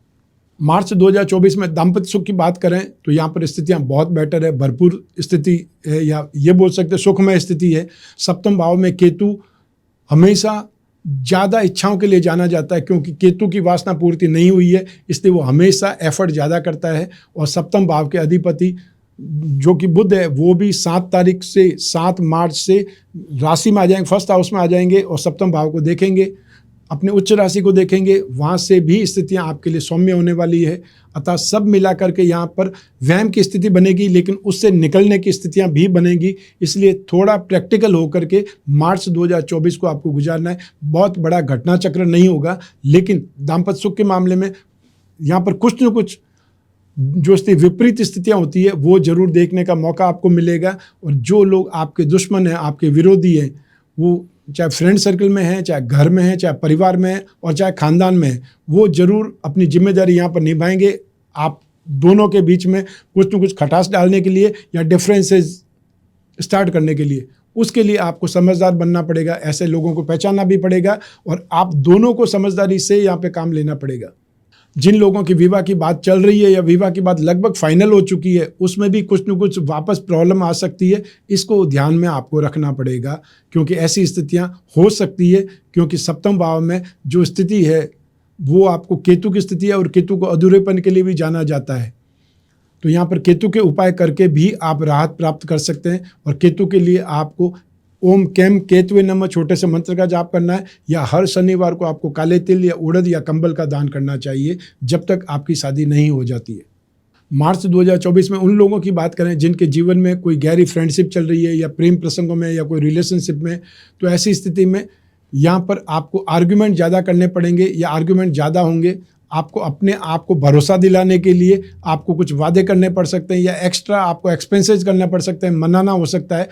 Speaker 1: मार्च 2024 में दाम्पत्य सुख की बात करें तो यहाँ पर स्थितियाँ बहुत बेटर है, भरपूर स्थिति है, या ये बोल सकते हैं सुखमय स्थिति है। सप्तम भाव में केतु हमेशा ज़्यादा इच्छाओं के लिए जाना जाता है, क्योंकि केतु की वासना पूर्ति नहीं हुई है, इसलिए वो हमेशा एफर्ट ज़्यादा करता है। और सप्तम भाव के अधिपति जो कि बुध है, वो भी 7 तारीख से 7 मार्च से राशि में आ जाएंगे, फर्स्ट हाउस में आ जाएंगे और सप्तम भाव को देखेंगे, अपने उच्च राशि को देखेंगे, वहाँ से भी स्थितियाँ आपके लिए सौम्य होने वाली है। अतः सब मिला करके यहाँ पर वहम की स्थिति बनेगी, लेकिन उससे निकलने की स्थितियाँ भी बनेगी। इसलिए थोड़ा प्रैक्टिकल होकर के मार्च 2024 को आपको गुजारना है। बहुत बड़ा घटना चक्र नहीं होगा, लेकिन दाम्पत्य सुख के मामले में यहाँ पर कुछ न कुछ जो विपरीत स्थितियाँ होती है वो जरूर देखने का मौका आपको मिलेगा। और जो लोग आपके दुश्मन हैं, आपके विरोधी हैं, वो चाहे फ्रेंड सर्कल में है, चाहे घर में है, चाहे परिवार में है और चाहे खानदान में है, वो जरूर अपनी जिम्मेदारी यहाँ पर निभाएंगे आप दोनों के बीच में कुछ न कुछ खटास डालने के लिए या डिफरेंसेस स्टार्ट करने के लिए। उसके लिए आपको समझदार बनना पड़ेगा, ऐसे लोगों को पहचानना भी पड़ेगा और आप दोनों को समझदारी से यहाँ पे काम लेना पड़ेगा। जिन लोगों की विवाह की बात चल रही है या विवाह की बात लगभग फाइनल हो चुकी है, उसमें भी कुछ न कुछ वापस प्रॉब्लम आ सकती है। इसको ध्यान में आपको रखना पड़ेगा, क्योंकि ऐसी स्थितियां हो सकती है, क्योंकि सप्तम भाव में जो स्थिति है वो आपको केतु की स्थिति है और केतु को अधूरेपन के लिए भी जाना जाता है। तो यहाँ पर केतु के उपाय करके भी आप राहत प्राप्त कर सकते हैं। और केतु के लिए आपको ओम कैम केतवे नमः छोटे से मंत्र का जाप करना है, या हर शनिवार को आपको काले तिल या उड़द या कंबल का दान करना चाहिए, जब तक आपकी शादी नहीं हो जाती है। मार्च 2024 में उन लोगों की बात करें जिनके जीवन में कोई गहरी फ्रेंडशिप चल रही है या प्रेम प्रसंगों में या कोई रिलेशनशिप में, तो ऐसी स्थिति में यहाँ पर आपको आर्ग्यूमेंट ज़्यादा करने पड़ेंगे या आर्ग्यूमेंट ज़्यादा होंगे। आपको अपने आप को भरोसा दिलाने के लिए आपको कुछ वादे करने पड़ सकते हैं, या एक्स्ट्रा आपको एक्सपेंसेस करना पड़ सकते हैं, मनाना हो सकता है।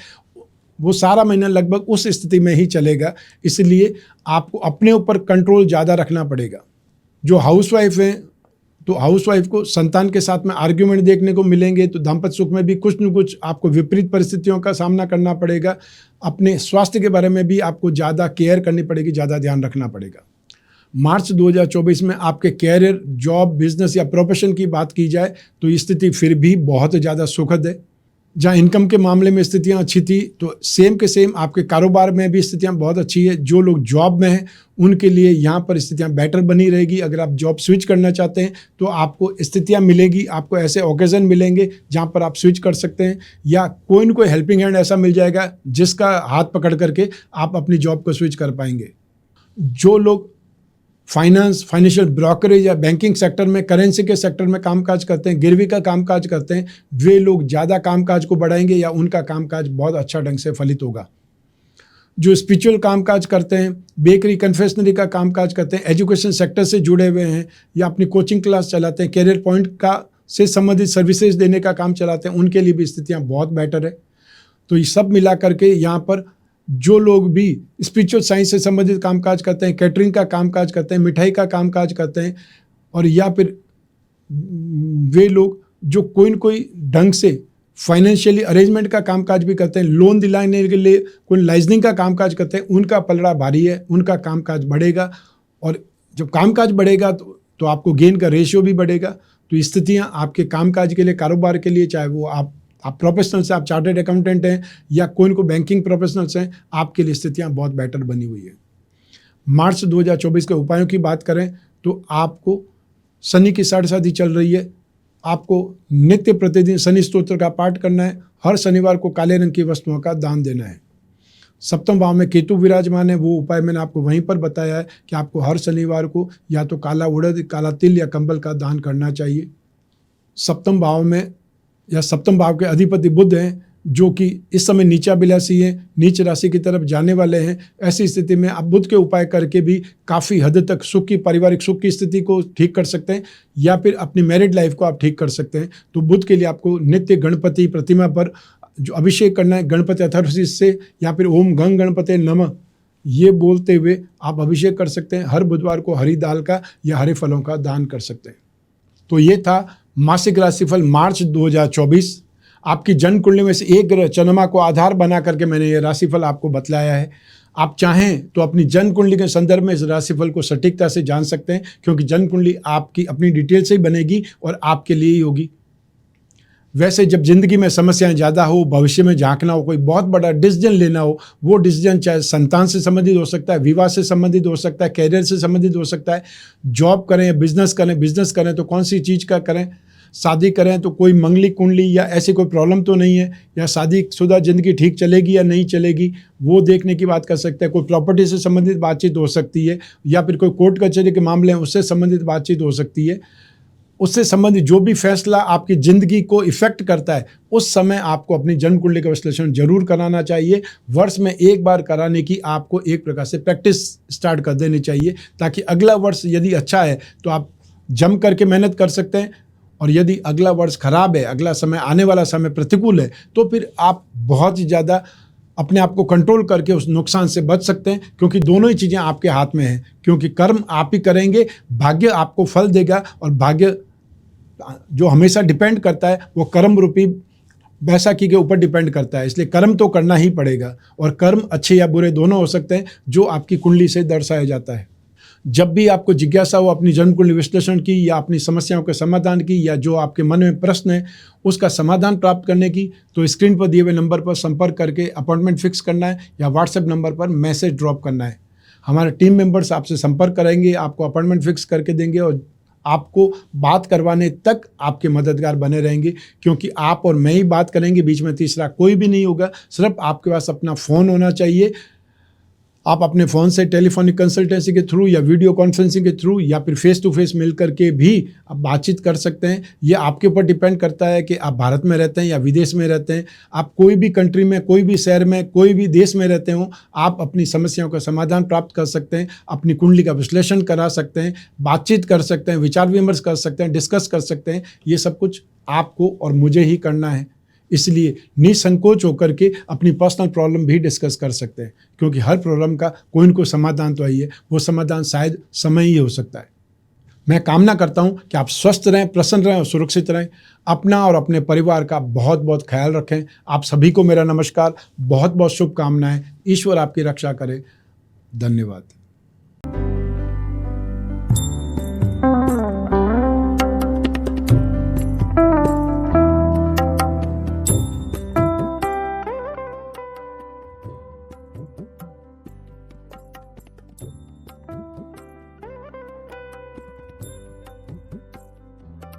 Speaker 1: वो सारा महीना लगभग उस स्थिति में ही चलेगा, इसलिए आपको अपने ऊपर कंट्रोल ज़्यादा रखना पड़ेगा। जो हाउसवाइफ हैं, तो हाउसवाइफ को संतान के साथ में आर्ग्यूमेंट देखने को मिलेंगे, तो दाम्पत्य सुख में भी कुछ न कुछ आपको विपरीत परिस्थितियों का सामना करना पड़ेगा। अपने स्वास्थ्य के बारे में भी आपको ज़्यादा केयर करनी पड़ेगी, ज़्यादा ध्यान रखना पड़ेगा। मार्च 2024 में आपके कैरियर, जॉब, बिजनेस या प्रोफेशन की बात की जाए तो स्थिति फिर भी बहुत ज़्यादा सुखद है। जहाँ इनकम के मामले में स्थितियाँ अच्छी थी, तो सेम के सेम आपके कारोबार में भी स्थितियाँ बहुत अच्छी है। जो लोग जॉब में हैं उनके लिए यहाँ पर स्थितियाँ बेटर बनी रहेगी। अगर आप जॉब स्विच करना चाहते हैं तो आपको स्थितियाँ मिलेगी, आपको ऐसे ओकेजन मिलेंगे जहाँ पर आप स्विच कर सकते हैं, या कोई न कोई हेल्पिंग हैंड ऐसा मिल जाएगा जिसका हाथ पकड़ करके आप अपनी जॉब को स्विच कर पाएंगे। जो लोग फाइनेंशियल ब्रोकरेज या बैंकिंग सेक्टर में, करेंसी के सेक्टर में कामकाज करते हैं, गिरवी का कामकाज करते हैं, वे लोग ज़्यादा कामकाज को बढ़ाएंगे या उनका कामकाज बहुत अच्छा ढंग से फलित होगा। जो स्पिरिचुअल कामकाज करते हैं, बेकरी, कन्फेक्शनरी का कामकाज करते हैं, एजुकेशन सेक्टर से जुड़े हुए हैं या अपनी कोचिंग क्लास चलाते हैं, कैरियर पॉइंट का से संबंधित सर्विसेज देने का काम चलाते हैं, उनके लिए भी स्थितियाँ बहुत बेटर है। तो ये सब मिला करके यहाँ पर जो लोग भी स्पिरिचुअल साइंस से संबंधित कामकाज करते हैं, कैटरिंग का कामकाज करते हैं, मिठाई का कामकाज करते हैं, और या फिर वे लोग जो कोई न कोई ढंग से फाइनेंशियली अरेंजमेंट का कामकाज भी करते हैं, लोन दिलाने के लिए कोई लाइजनिंग का कामकाज करते हैं, उनका पलड़ा भारी है, उनका कामकाज बढ़ेगा। और जब कामकाज बढ़ेगा तो आपको गेन का रेशियो भी बढ़ेगा। तो स्थितियाँ आपके कामकाज के लिए, कारोबार के लिए, चाहे वो आप प्रोफेशनल्स हैं, आप चार्टर्ड अकाउंटेंट हैं या कोई को बैंकिंग प्रोफेशनल्स हैं, आपके लिए स्थितियाँ बहुत बेटर बनी हुई है। मार्च 2024 के उपायों की बात करें तो आपको शनि की साढ़ेसाती चल रही है, आपको नित्य प्रतिदिन शनि स्तोत्र का पाठ करना है, हर शनिवार को काले रंग की वस्तुओं का दान देना है। सप्तम भाव में केतु विराजमान है, वो उपाय मैंने आपको वहीं पर बताया है कि आपको हर शनिवार को या तो काला उड़द, काला तिल या कंबल का दान करना चाहिए। सप्तम भाव में या सप्तम भाव के अधिपति बुध हैं, जो कि इस समय नीचाभिलाषी हैं, नीच राशि की तरफ जाने वाले हैं। ऐसी स्थिति में आप बुध के उपाय करके भी काफ़ी हद तक सुख की, पारिवारिक सुख की स्थिति को ठीक कर सकते हैं, या फिर अपनी मैरिड लाइफ को आप ठीक कर सकते हैं। तो बुध के लिए आपको नित्य गणपति प्रतिमा पर जो अभिषेक करना है, गणपति अथर्वशीष से, या फिर ओम गंग गणपति नमः ये बोलते हुए आप अभिषेक कर सकते हैं। हर बुधवार को हरी दाल का या हरे फलों का दान कर सकते हैं। तो ये था मासिक राशिफल मार्च 2024। आपकी जन्म कुंडली में से एक ग्रह चंद्रमा को आधार बना करके मैंने ये राशिफल आपको बतलाया है। आप चाहें तो अपनी जन्म कुंडली के संदर्भ में इस राशिफल को सटीकता से जान सकते हैं, क्योंकि जन्म कुंडली आपकी अपनी डिटेल से ही बनेगी और आपके लिए ही होगी। वैसे जब जिंदगी में समस्याएं ज़्यादा हो, भविष्य में झांकना हो, कोई बहुत बड़ा डिसीजन लेना हो, वो डिसीजन चाहे संतान से संबंधित हो सकता है, विवाह से संबंधित हो सकता है, कैरियर से संबंधित हो सकता है, जॉब करें या बिजनेस करें तो कौन सी चीज़ का करें, शादी करें तो कोई मंगली कुंडली या ऐसी कोई प्रॉब्लम तो नहीं है, या शादीशुदा ज़िंदगी ठीक चलेगी या नहीं चलेगी, वो देखने की बात कर सकते हैं। कोई प्रॉपर्टी से संबंधित बातचीत हो सकती है, या फिर कोई कोर्ट कचहरी के मामले हैं उससे संबंधित बातचीत हो सकती है। उससे संबंधित जो भी फैसला आपकी ज़िंदगी को इफ़ेक्ट करता है, उस समय आपको अपनी जन्म कुंडली का विश्लेषण जरूर कराना चाहिए। वर्ष में एक बार कराने की आपको एक प्रकार से प्रैक्टिस स्टार्ट कर देनी चाहिए, ताकि अगला वर्ष यदि अच्छा है तो आप जम करके मेहनत कर सकते हैं, और यदि अगला वर्ष खराब है, अगला समय आने वाला समय प्रतिकूल है, तो फिर आप बहुत ही ज़्यादा अपने आप को कंट्रोल करके उस नुकसान से बच सकते हैं, क्योंकि दोनों ही चीज़ें आपके हाथ में हैं। क्योंकि कर्म आप ही करेंगे, भाग्य आपको फल देगा, और भाग्य जो हमेशा डिपेंड करता है वो कर्म रूपी बैसाखी के ऊपर डिपेंड करता है। इसलिए कर्म तो करना ही पड़ेगा, और कर्म अच्छे या बुरे दोनों हो सकते हैं, जो आपकी कुंडली से दर्शाया जाता है। जब भी आपको जिज्ञासा हो अपनी जन्म कुंडली विश्लेषण की, या अपनी समस्याओं के समाधान की, या जो आपके मन में प्रश्न है उसका समाधान प्राप्त करने की, तो स्क्रीन पर दिए हुए नंबर पर संपर्क करके अपॉइंटमेंट फिक्स करना है, या व्हाट्सएप नंबर पर मैसेज ड्रॉप करना है। हमारे टीम मेंबर्स आपसे संपर्क करेंगे, आपको अपॉइंटमेंट फिक्स करके देंगे, और आपको बात करवाने तक आपके मददगार बने रहेंगे। क्योंकि आप और मैं ही बात करेंगे, बीच में तीसरा कोई भी नहीं होगा। सिर्फ आपके पास अपना फ़ोन होना चाहिए। आप अपने फ़ोन से टेलीफोनिक कंसल्टेंसी के थ्रू, या वीडियो कॉन्फ्रेंसिंग के थ्रू, या फिर फेस टू फेस मिल करके भी आप बातचीत कर सकते हैं। ये आपके ऊपर डिपेंड करता है कि आप भारत में रहते हैं या विदेश में रहते हैं। आप कोई भी कंट्री में, कोई भी शहर में, कोई भी देश में रहते हो, आप अपनी समस्याओं का समाधान प्राप्त कर सकते हैं, अपनी कुंडली का विश्लेषण करा सकते हैं, बातचीत कर सकते हैं, विचार विमर्श कर सकते हैं, डिस्कस कर सकते हैं। ये सब कुछ आपको और मुझे ही करना है। इसलिए निसंकोच होकर के अपनी पर्सनल प्रॉब्लम भी डिस्कस कर सकते हैं, क्योंकि हर प्रॉब्लम का कोई न कोई समाधान तो आई है। वो समाधान शायद समय ही हो सकता है। मैं कामना करता हूं कि आप स्वस्थ रहें, प्रसन्न रहें और सुरक्षित रहें। अपना और अपने परिवार का बहुत बहुत ख्याल रखें। आप सभी को मेरा नमस्कार, बहुत बहुत शुभकामनाएं। ईश्वर आपकी रक्षा करे। धन्यवाद।